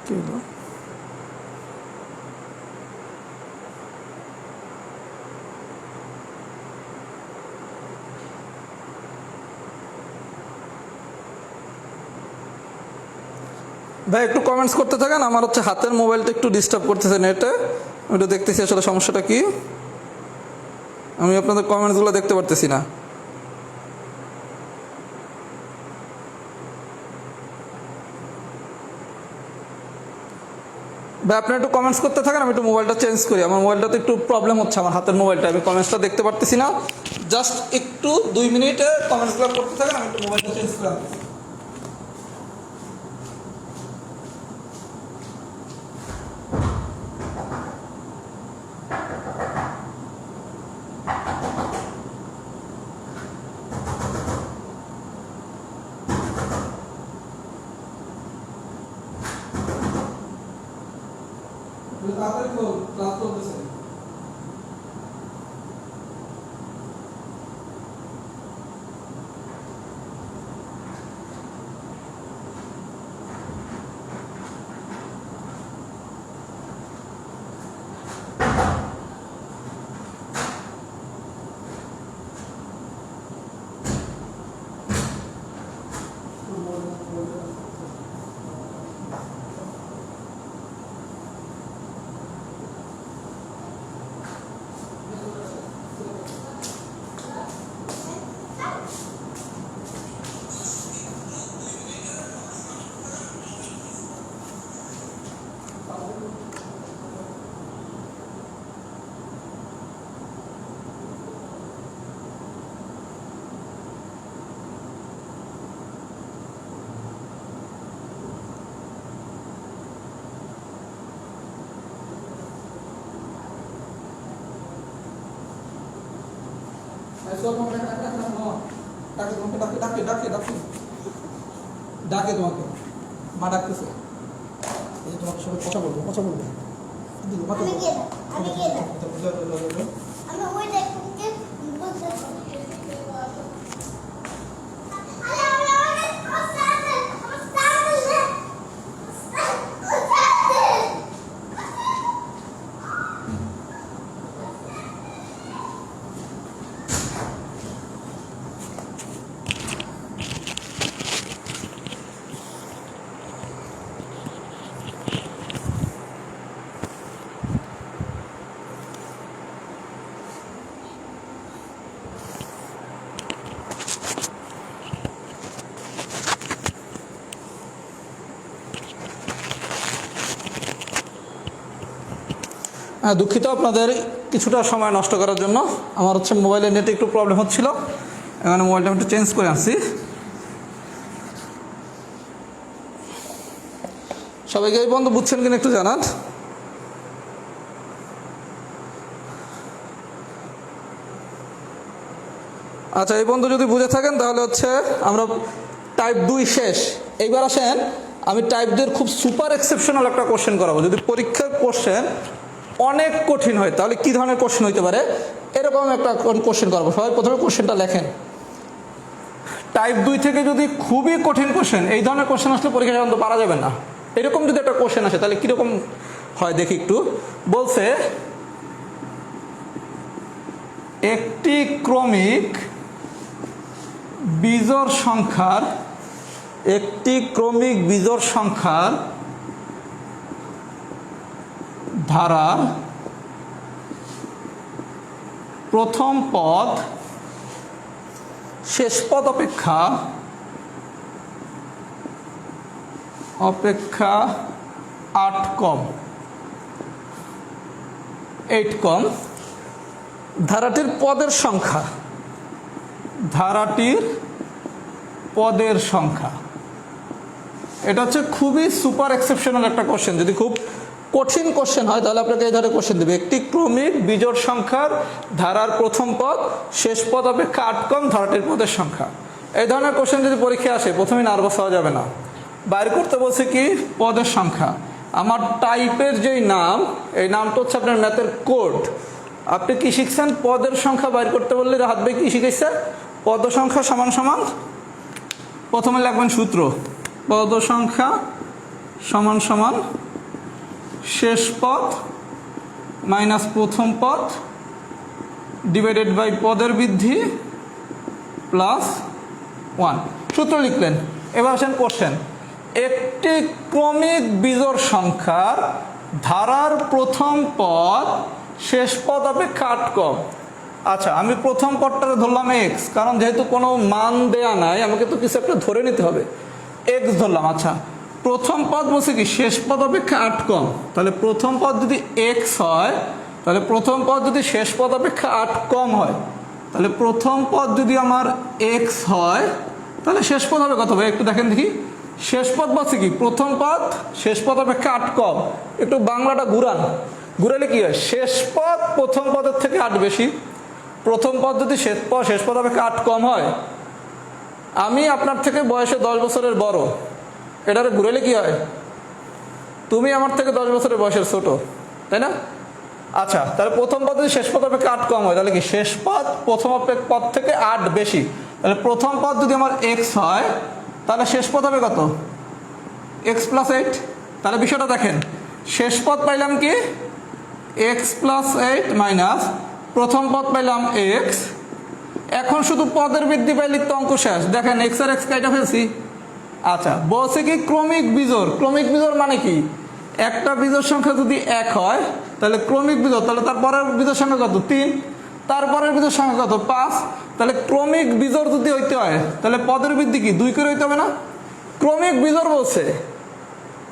Speaker 1: কি হলো? ভাই একটু কমেন্টস করতে থাকেন, আমার হচ্ছে হাতের মোবাইলটা একটু ডিস্টার্ব করতেছে নেটে, ওইটা দেখতেছি আসলে সমস্যাটা কি। আমি আপনাদের কমেন্টসগুলো দেখতে পারতেছি না। ভাই আপনি একটু কমেন্টস করতে থাকেন, আমি একটু মোবাইলটা চেঞ্জ করি। আমার মোবাইলটাতে একটু প্রবলেম হচ্ছে, আমার হাতের মোবাইলটা, আমি কমেন্টসটা দেখতে পারতেছি না। জাস্ট একটু 2 মিনিটে কমেন্টসগুলো করতে থাকেন, আমি একটু মোবাইলটা চেঞ্জ করে আনতেছি। তাড়াতাড়ি ক্লাস চলতেছে। ডাকে তোমাকে, মা ডাকতেছে, তোমাকে সবাই কথা বলবো, কথা বলবো। দুঃখিত আপনাদের কিছুটা সময় নষ্ট করার জন্য। আমার হচ্ছে মোবাইলের নেটে একটু প্রবলেম হচ্ছিল, এখানে মোবাইলটা একটু চেঞ্জ করে আনছি। সবাইকে এই বন্ধু বুঝছেন কিনা একটু জানান। আচ্ছা, এই বন্ধু যদি বুঝে থাকেন তাহলে হচ্ছে আমরা টাইপ 2 শেষ। এইবার আসেন আমি টাইপ 2 এর খুব সুপার এক্সেপশনাল একটা কোশ্চেন করাবো। যদি পরীক্ষার কোশ্চেন অনেক কঠিন হয় তাহলে কি ধরনের কোশ্চেন হইতে পারে, এরকম একটা কোশ্চেন করবো। সবাই প্রথমে কোশ্চেনটা লেখেন। টাইপ 2 থেকে যদি খুবই কঠিন কোশ্চেন, এই ধরনের কোশ্চেন আসলে পরীক্ষা সাধারণত পারা যাবে না, এরকম যদি একটা কোশ্চেন আসে তাহলে কীরকম হয় দেখি একটু। বলছে একটি ক্রমিক বিজোড় সংখ্যার, একটি ক্রমিক বিজোড় সংখ্যার ধারার প্রথম পদ শেষ পদ অপেক্ষা 8 কম, 8 কম। ধারাটির পদের সংখ্যা, ধারাটির পদের সংখ্যা। এটা হচ্ছে খুবই সুপার এক্সেপশনাল একটা কোশ্চেন। যদি খুব কঠিন কোশ্চেন হয় তাহলে আপনাকে এই ধরনের কোশ্চেন দেবে। একটি ক্রমিক বিজোড় সংখ্যার ধারার প্রথম পদ শেষ পদ অপেক্ষা 8 কম, ধারাটির পদের সংখ্যা। এই ধরনের কোশ্চেন যদি পরীক্ষায় আসে প্রথমেই নার্ভাস হওয়া যাবে না। বাইর করতে বলছে কি পদের সংখ্যা। আমার টাইপের যেই নাম, এই নামটা হচ্ছে আপনার ম্যাথের কোড। আপনি কি শিখছেন? পদের সংখ্যা বাইর করতে বললে হাত ভাই কি শিখেছে? পদ সংখ্যা সমান সমান, প্রথমে লিখবেন সূত্র, পদ সংখ্যা সমান সমান শেষ পদ মাইনাস প্রথম পদ ডিভাইডেড বাই পদের বৃদ্ধি প্লাস 1। সূত্র লিখলেন। এবার আসেন কোশ্চেন। একটি ক্রমিক বিজোড় সংখ্যার ধারার প্রথম পদ শেষ পদ অপেক্ষা 8 কম। আচ্ছা, আমি প্রথম পদটাকে ধরলাম এক্স, কারণ যেহেতু কোনো মান দেয়া নাই আমাকে তো কিছু একটা ধরে নিতে হবে। এক্স ধরলাম। আচ্ছা, প্রথম পদ বলছে কি শেষ পদ অপেক্ষা 8 কম, তাহলে প্রথম পদ যদি এক্স হয় তাহলে প্রথম পদ যদি শেষ পদ অপেক্ষা 8 কম হয়, তাহলে প্রথম পদ যদি আমার এক্স হয় তাহলে শেষ পদ হবে কত ভাই? একটু দেখেন দেখি। শেষ পদ বলছে কি প্রথম পদ শেষ পদ অপেক্ষা 8 কম। একটু বাংলাটা ঘুরান, ঘুরালে কি হয়? শেষ পদ প্রথম পদের থেকে 8 বেশি। প্রথম পদ যদি শেষ পদ অপেক্ষা 8 কম হয়, আমি আপনার থেকে বয়সে 10 বছরের বড়, এটারে ঘুরালে কি হয়? তুমি আমার থেকে 10 বছরের বয়সের ছোট, তাই না? আচ্ছা, তাহলে প্রথম পদ যদি শেষ পদ অপেক্ষা 8 কম হয় তাহলে কি শেষ পদ প্রথম পদ থেকে 8 বেশি। তাহলে প্রথম পদ যদি আমার এক্স হয় তাহলে শেষ পদ হবে কত? X plus 8। তাহলে বিষয়টা দেখেন, শেষ পদ পাইলাম কি এক্স প্লাস 8 মাইনাস প্রথম পদ পাইলাম এক্স। এখন শুধু পদের বৃদ্ধি পাইলে তো অঙ্ক শেষ। দেখেন এক্স আর এক্স কাইটা ফেলছি। আচ্ছা, বলছে কি ক্রমিক বিজোড়। ক্রমিক বিজোড় মানে কি? একটা বিজোড় সংখ্যা যদি 1 হয় তাহলে ক্রমিক বিজোড়, তাহলে তার পরের বিজোড় সংখ্যা কত? 3। তারপরের বিজোড় সংখ্যা কত? 5। তাহলে ক্রমিক বিজোড় যদি হইতে হয় তাহলে পদের বৃদ্ধি কি 2 করে হইতে হবে না? ক্রমিক বিজোড় বলছে।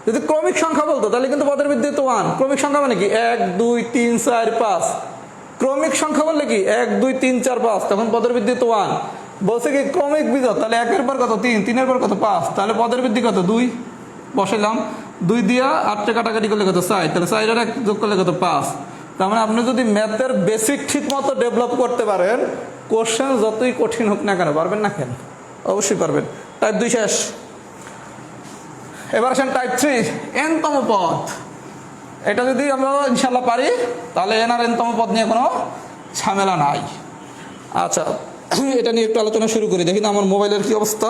Speaker 1: যদি ক্রমিক সংখ্যা বলতো তাহলে কিন্তু পদের বৃদ্ধি তো 1। ক্রমিক সংখ্যা মানে কি 1 2 3 4 5। ক্রমিক সংখ্যা বললে কি 1 2 3 4 5, তখন পদের বৃদ্ধি তো 1। বলছে কি ক্রমিক বিজোড়, তাহলে 1 এর পর কত? 3, 3 এর পর কত? 5, তাহলে পদের বৃদ্ধি কত? 2 বসাইলাম। 2 দিয়া 8 টা কাটাকাটি করলে কত? 4, তাহলে 4 আর 1 যোগ করলে কত? 5। তার মানে আপনি যদি ম্যাথের বেসিক ঠিক মতো ডেভেলপ করতে পারেন কোশ্চেন যতই কঠিন হোক না কেন, পারবেন না কেন? অবশ্যই পারবেন। টাইপ 2 শেষ। এবার আসেন টাইপ 3, এনতম পদ। এটা যদি আমরা ইনশাল্লাহ পারি তাহলে এন আর এনতম পদ নিয়ে কোনো ঝামেলা নাই। আচ্ছা, এটা নিয়ে একটু আলোচনা শুরু করি। দেখি না আমার মোবাইলের কি অবস্থা।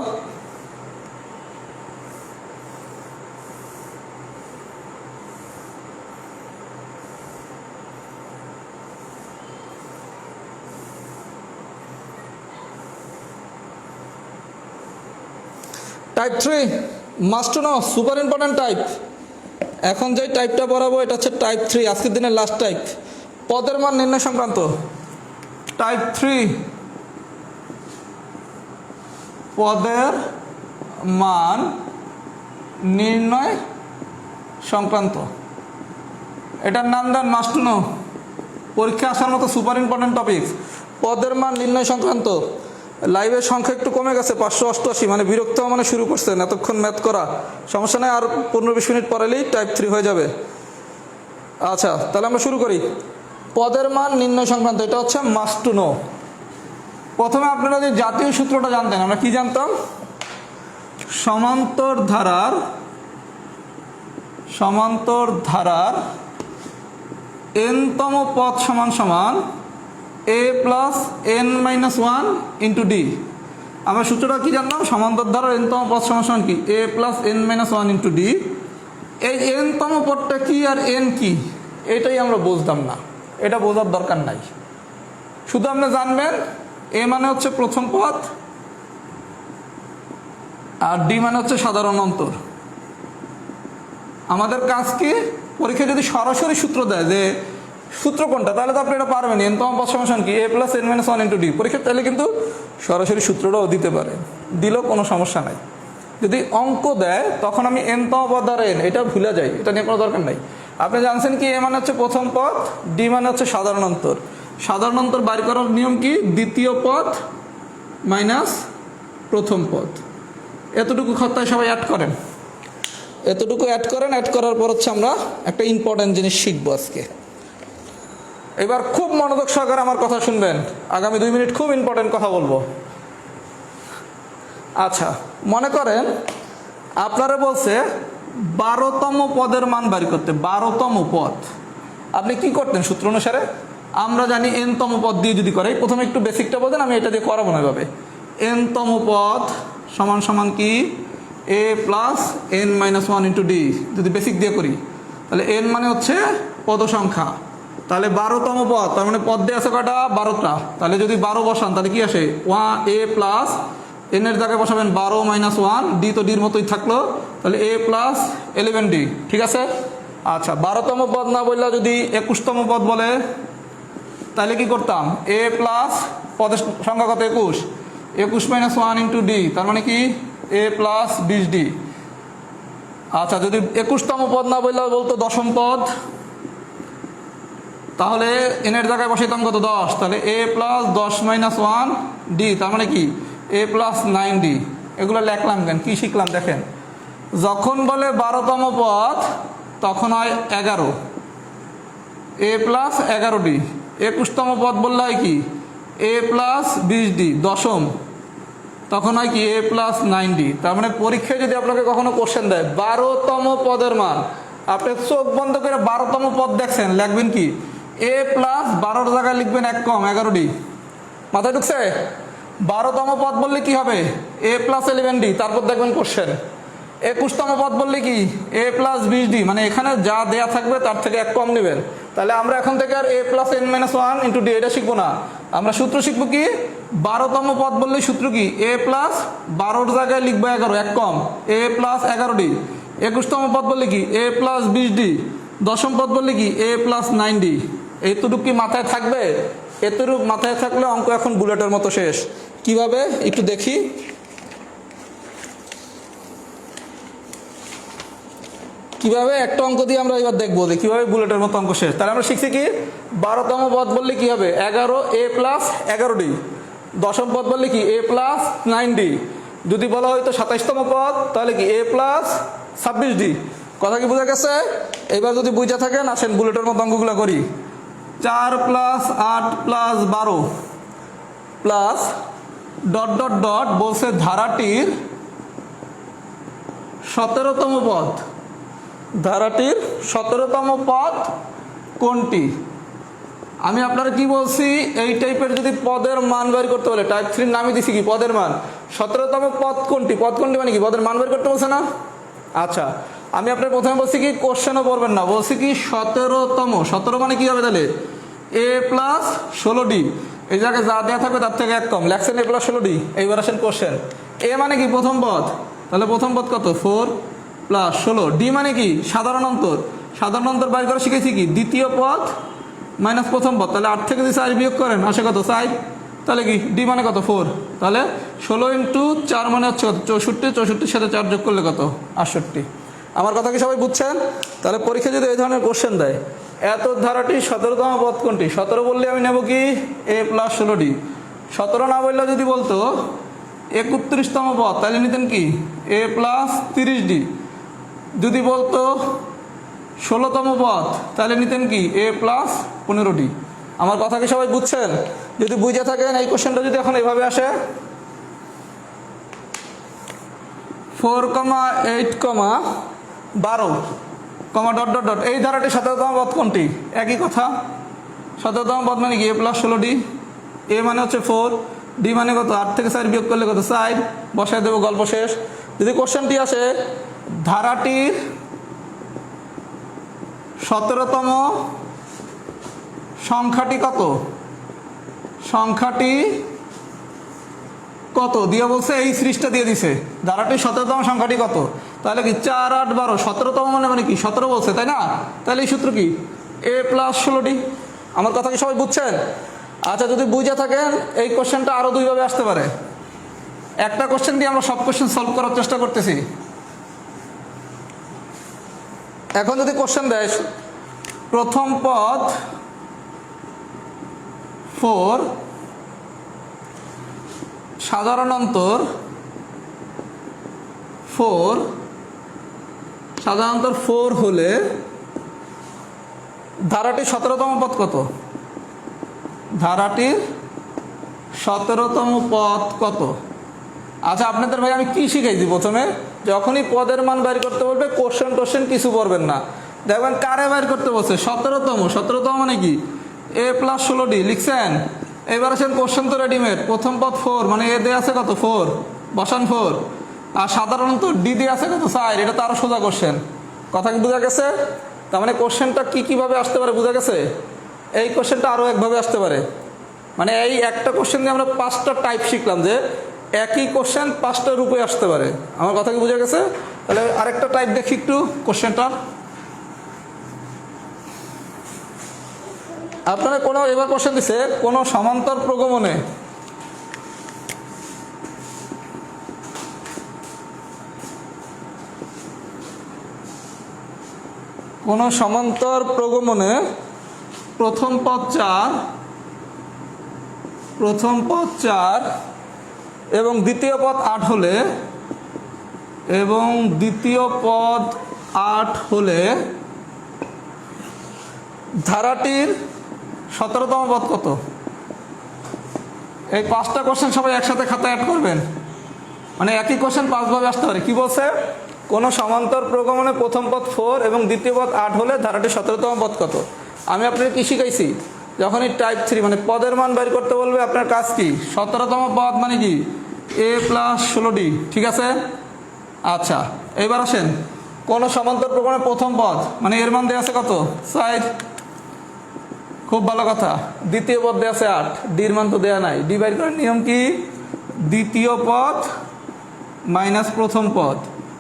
Speaker 1: Type 3 must to no, super important type. এখন যে টাইপটা পড়াবো এটা হচ্ছে টাইপ 3, আজকের দিনের লাস্ট টাইপ, পদের মান নির্ণয় সংক্রান্ত। টাইপ 3 পদের মান নির্ণয় সংক্রান্ত। এটার নাম দেন মাস্ট টু নো। পরীক্ষা আসার মতো সুপার ইম্পর্টেন্ট টপিক, পদের মান নির্ণয় সংক্রান্ত। লাইভের সংখ্যা একটু কমে গেছে, 588, মানে বিরক্ত মানে শুরু করছেন এতক্ষণ ম্যাথ করা। সমস্যা নেই, আর 15-20 মিনিট পরেলেই টাইপ 3 হয়ে যাবে। আচ্ছা, তাহলে আমরা শুরু করি। পদের মান নির্ণয় সংক্রান্ত, এটা হচ্ছে মাস্ট টু নো। প্রথমে আপনারা যে জাতীয় সূত্রটা জানতেন, আমরা কি জানতাম? সমান্তর ধারার এনতম পদ সমান সমান a plus n minus 1 into D. আমরা সূত্রটা কি জানলাম? সমান্তর ধারার এনতম পদ সমান সমান কি a plus n minus 1 into D. এই এনতম পদটা কি আর n কি এটাই আমরা বুঝতাম না, এটা বোঝার দরকার নাই। শুধু আপনি জানবেন a মানে হচ্ছে প্রথম পদ আর ডি মানে হচ্ছে সাধারণ অন্তর। আমাদের কাজ কি, পরীক্ষা যদি সরাসরি সূত্র দেয় যে সূত্র কোনটা, তাহলে তো আপনি এটা পারবেন। এনতম পদ সমান কি a plus n minus 1 into D. পরীক্ষা তাহলে কিন্তু সরাসরি সূত্রটাও দিতে পারে, দিলেও কোনো সমস্যা নাই। যদি অঙ্ক দেয় তখন আমি এনতম পদ আর n এটা ভুলে যাই, এটা নিয়ে কোনো দরকার নাই। আপনি জানছেন কি a মানে হচ্ছে প্রথম পদ, ডি মানে হচ্ছে সাধারণ অন্তর। সাধারণ অন্তর বাইর করার নিয়ম কি? দ্বিতীয় পদ মাইনাস প্রথম পদ। এতটুকু খাতায় সবাই অ্যাড করেন, এতটুকু অ্যাড করেন। অ্যাড করার পর হচ্ছে আমরা একটা ইম্পর্টেন্ট জিনিস শিখবো আজকে। এবার খুব মনোযোগ সহকারে আমার কথা শুনবেন, আগামী 2 মিনিট খুব ইম্পর্টেন্ট কথা বলবো। আচ্ছা, মনে করেন আপনারা বলছে 12তম পদের মান বের করতে। 12তম পদ আপনি কি করতেন সূত্র অনুসারে? আমরা জানি nতম পদ দিয়ে যদি করে, প্রথমে একটু বেসিকটা বলেন, আমি এটা দিয়ে করাবো না এভাবে। nতম পদ সমান সমান কি a plus n minus 1 into D. যদি বেসিক দিয়ে করি তাহলে n মানে হচ্ছে পদ সংখ্যা, তাহলে 12তম পদ, তার মানে পদ দিয়ে আছে কয়টা? 12টা। তাহলে যদি 12 বসান তাহলে কি আসে? a প্লাস n এর জায়গায় বসাবেন 12 মাইনাস 1, ডি তো ডির মতোই থাকলো, তাহলে a প্লাস 11d। ঠিক আছে? আচ্ছা, 12তম পদ না বললে যদি 21তম পদ বলে তাহলে কি করতাম? a প্লাস পদের সংখ্যা কত? 21 মাইনাস 1 ইন্টু ডি, তার মানে কি a প্লাস 20d। আচ্ছা, যদি 21তম পদ না বললে বলতো 10ম পদ, তাহলে n এর জায়গায় বসাইতাম কত? 10, তাহলে a প্লাস 10 মাইনাস 1 ডি, তার মানে কি a প্লাস 9d। এগুলো লেখলাম কেন? কি শিখলাম দেখেন, যখন বলে 12তম পদ তখন হয় 11, a প্লাস 11d। 21তম পদ বললে হয় কি a প্লাস 20d। 10ম তখন হয় কি a প্লাস 9d। তার মানে পরীক্ষায় যদি আপনাকে কখনো কোশ্চেন দেয় 12তম পদের মান, আপনি চোখ বন্ধ করে 12তম পদ দেখছেন, লিখবেন কি a প্লাস 12 জায়গায় লিখবেন 1 কম 11d। মাথায় ঢুকছে? 12তম পদ বললে কি হবে? a প্লাস 11d, তারপর দেখবেন কোশ্চেন। 21তম পদ বললে কি a প্লাস 20d, মানে এখানে যা দেয়া থাকবে তার থেকে 1 কম নেবেন। তাহলে আমরা এখন থেকে আর a plus n minus 1 into D এটা শিখবো না, আমরা সূত্র শিখবো কি? 12তম পদ বললে সূত্র কি a প্লাস 12 জায়গায় লিখবো 11, 1 কম a প্লাস 11d। 21তম পদ বললে কি a প্লাস 20d। 10ম পদ বললে কি a প্লাস 9d। এতটুকু কি মাথায় থাকবে? এতটুকু মাথায় থাকলে অঙ্ক এখন বুলেটের মতো শেষ। কিভাবে একটু দেখি। কিভাবে একটা অঙ্ক দিয়ে আমরা এবার দেখবো যে কিভাবে বুলেটের মতো অঙ্ক শেষ। তাহলে আমরা শিখছি কি 12তম পদ বললে কি হবে 11 a প্লাস 11d। 10ম পদ বললে কি a প্লাস 9d। যদি বলা হয়তো 27তম পদ তাহলে কি a প্লাস 26d। কথা কি বোঝা গেছে? এবার যদি বুঝা থাকেন আসেন বুলেটের মতো অঙ্কগুলো করি। 4 plus 8 plus 12 plus dot dot dot বলছে ধারাটির 17তম পদ। ধারাটির 17তম পদ কোনটি? আমি আপনারা কি বলছি, এই টাইপের যদি পদের মান বের করতে বলে, টাইপ 3 নামই দিছি কি পদের মান। 17তম পদ কোনটি? পদ কোনটি মানে কি পদের মান বের করতে বলছে না? আচ্ছা, আমি আপনার প্রথমে বলছি কি কোশ্চেনও পড়বেন না, বলছি কি 17তম। 17 মানে কি হবে তাহলে? a plus 16d। এই জায়গায় যা দেওয়া থাকবে তার থেকে এক কম, লেখছেন a প্লাস 16d। এইবার আসেন কোশ্চেন। a মানে কি প্রথম পদ, তাহলে প্রথম পদ কত? 4 প্লাস 16। d মানে কি সাধারণ অন্তর। সাধারণ অন্তর বাইর করা শিখেছি কি দ্বিতীয় পদ মাইনাস প্রথম পদ, তাহলে 8 থেকে যদি 4 বিয়োগ করেন আসে কত? 4। তাহলে কি ডি মানে কত? 4। তাহলে 16 ইন্টু 4 মানে হচ্ছে কত? 64। 64 সাথে 4 যোগ করলে কত? 68। আমার কথা কি সবাই বুঝছেন? তাহলে পরীক্ষা যদি এই ধরনের কোশ্চেন দেয়, এত ধারাটি 17তম পদ কোনটি? 17 বললে আমি নেব কি a প্লাস 16d। 17 না বললে যদি বলতো 31তম পদ, তাহলে নিতেন কি a প্লাস 30d। যদি বলতো 16তম পদ, তাহলে নিতেন কি a প্লাস 15d। আমার কথা কি সবাই বুঝছেন? যদি বুঝে থাকেন, এই কোশ্চেনটা যদি এখন এইভাবে আসে 4,8,12 ডট ডট ডট, এই ধারাটি 17তম পদ কোনটি? একই কথা। 17তম পদ মানে কি a প্লাস 16d। a মানে হচ্ছে 4, d মানে কত? 8 থেকে 4 বিয়োগ করলে কত? 4। বসায় দেবো, গল্প শেষ। যদি কোশ্চেনটি আসে ধারাটির 17তম সংখ্যাটি কত? সংখ্যাটি কত দিয়ে বলছে, এই সিরিজটা দিয়ে দিছে ধারাটির 17তম সংখ্যাটি কত? তাহলে কি 4, 8, 12। 17তম মানে কি 17 বলছে, তাই না? তাহলে এই সূত্র কি a প্লাস 16d। আমার কথা কি সবাই বুঝছেন? আচ্ছা, যদি বুঝে থাকেন, এই কোশ্চেনটা আরো দুইভাবে আসতে পারে। একটা কোশ্চেন দিয়ে আমরা সব কোশ্চেন সলভ করার চেষ্টা করতেছি। এখন যদি কোশ্চেন দেয় প্রথম পদ 4, সাধারণ অন্তর 4, সাধারণ অন্তর 4 হলে ধারাটির 17তম পদ কত? ধারাটির 17তম পদ কত? আচ্ছা, আপনাদের ভাই আমি কি শিখাইছি প্রথমে? যখনই পদের মান বাইর করতে বলবে কোশ্চেন কিছু পড়বেন না, দেখবেন কারে বাইর করতে বলছে 17তম। 17তম মানে কি a প্লাস 16d লিখছেন। এবার আসেন কোশ্চেন তো রেডিমেড। প্রথম পদ 4 মানে a দিয়ে আছে কত? 4, বসান 4। আর সাধারণত ডি দিয়ে আছে কত? 4। এটা তো আরো সোজা কোশ্চেন। কথা কি বোঝা গেছে? তার মানে কোশ্চেনটা কিভাবে আসতে পারে বোঝা গেছে? এই কোশ্চেনটা আরো একভাবে আসতে পারে। মানে এই একটা কোশ্চেন দিয়ে আমরা 5টা টাইপ শিখলাম, যে একই কোশ্চেন 5টা রূপে আসতে পারে। আমার কথা কি বোঝা গেছে? তাহলে আরেকটা টাইপ দেখি একটু কোশ্চেনটা। আপনারা কোনো এবার কোশ্চেন দিছে কোনো সমান্তর প্রগমনে প্রথম পদ 4 এবং দ্বিতীয় পদ 8 হলে ধারাটির 17তম পদ কত? এই 5টা কোশ্চেন সবাই একসাথে খাতায় অ্যাড করবেন। মানে একই কোশ্চেন 5 ভাবে আসতে পারে। কি বলছে? কোন সমান্তর প্রগমনে প্রথম পদ 4 এবং দ্বিতীয় পদ 8 হলে ধারাটির 17তম পদ কত? আমি আপনাকে কি শিখাইছি? যখনই টাইপ 3 মানে পদের মান বের করতে বলবে, আপনার কাজ কি? 17তম পদ মানে কি a প্লাস 16d। ঠিক আছে? আচ্ছা, এইবার আসেন কোন সমান্তর প্রগমনে প্রথম পদ মানে এর মান দেওয়া আছে কত? 4। খুব ভালো কথা। দ্বিতীয় পদ দেওয়া আছে 8, ডির মান তো দেওয়া নাই। ডি বাইর করার নিয়ম কি? দ্বিতীয় পদ মাইনাস প্রথম পদ।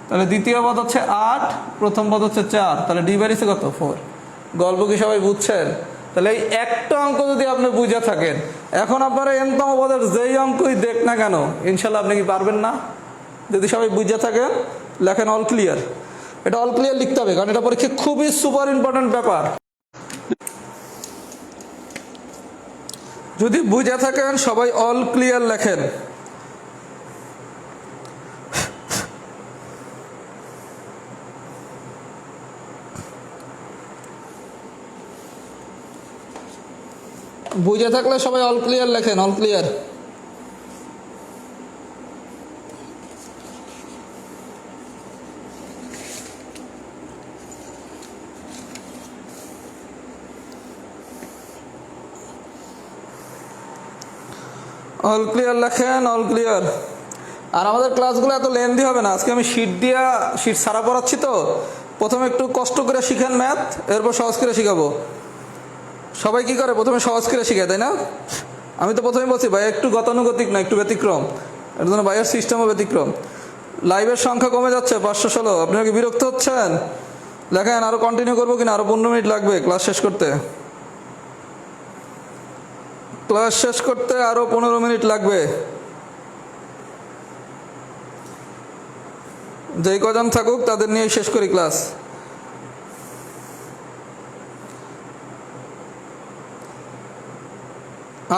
Speaker 1: তাহলে দ্বিতীয় পদ হচ্ছে 8, প্রথম পদ হচ্ছে 4, তাহলে ডি বাইরেছে কত? 4। গল্প কি সবাই বুঝছেন? তাহলে এই একটা অঙ্ক যদি আপনি বুঝে থাকেন, এখন আপনারা এনতম পদের যেই অঙ্কই দেখ না কেন ইনশাল্লাহ আপনি কি পারবেন না? যদি সবাই বুঝে থাকেন লেখেন অল ক্লিয়ার। এটা অল ক্লিয়ার লিখতে হবে, কারণ এটা পরীক্ষা খুবই সুপার ইম্পর্টেন্ট ব্যাপার। যদি বুঝে থাকেন সবাই অল ক্লিয়ার লেখেন। বুঝে থাকলে সবাই অল ক্লিয়ার লেখেন, অল ক্লিয়ার। অল ক্লিয়ার লেখেন, অল ক্লিয়ার। আর আমাদের ক্লাসগুলো এত লেন্দি হবে না, আজকে আমি শিট সারা পড়াচ্ছি তো, প্রথমে একটু কষ্ট করে শিখেন ম্যাথ, এরপর সহজ করে শিখাবো। সবাই কি করে, প্রথমে সহজ করে শিখায়, তাই না? আমি তো প্রথমেই বলছি ভাই একটু গতানুগতিক না, একটু ব্যতিক্রম, এর জন্য ভাইয়ের সিস্টেমও ব্যতিক্রম। লাইভের সংখ্যা কমে যাচ্ছে 516, আপনারা কি বিরক্ত হচ্ছেন? লেখেন আরও কন্টিনিউ করবো কিনা, আরও 15 মিনিট লাগবে ক্লাস শেষ করতে। ক্লাস শেষ করতে আরও 15 মিনিট লাগবে। যেই কজন থাকুক তাদের নিয়ে শেষ করি ক্লাস।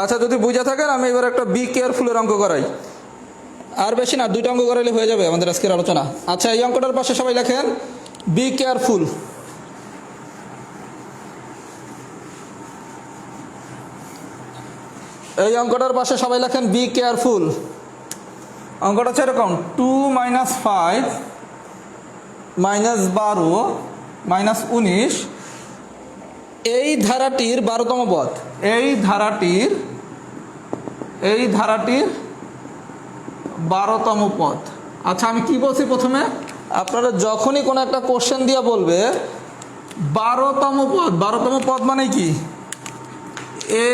Speaker 1: আচ্ছা, যদি বুঝে থাকেন আমি এবার একটা বি কেয়ারফুলের অঙ্ক করাই, আর বেশি না, 2টা অঙ্ক করাইলে হয়ে যাবে আমাদের আজকের আলোচনা। আচ্ছা, এই অঙ্কটার পাশে সবাই লেখেন বি কেয়ারফুল। এই অঙ্কটার পাশে সবাই লেখেন বি কেয়ারফুল। অঙ্কটা হচ্ছে এরকম, 2 - 5 - 12 - 19 এই ধারাটির 12তম পদ। এই ধারাটির 12তম পদ। আচ্ছা, আমি কি বলছি প্রথমে, আপনারা যখনই কোনো একটা কোশ্চেন দিয়ে বলবে 12তম পদ, 12তম পদ মানে কি, a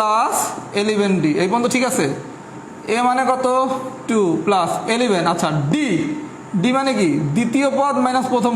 Speaker 1: + 11d, এই পর্যন্ত ঠিক আছে? a মানে কত, 2 + 11। আচ্ছা, d মানে কি, দ্বিতীয় পদ মাইনাস প্রথম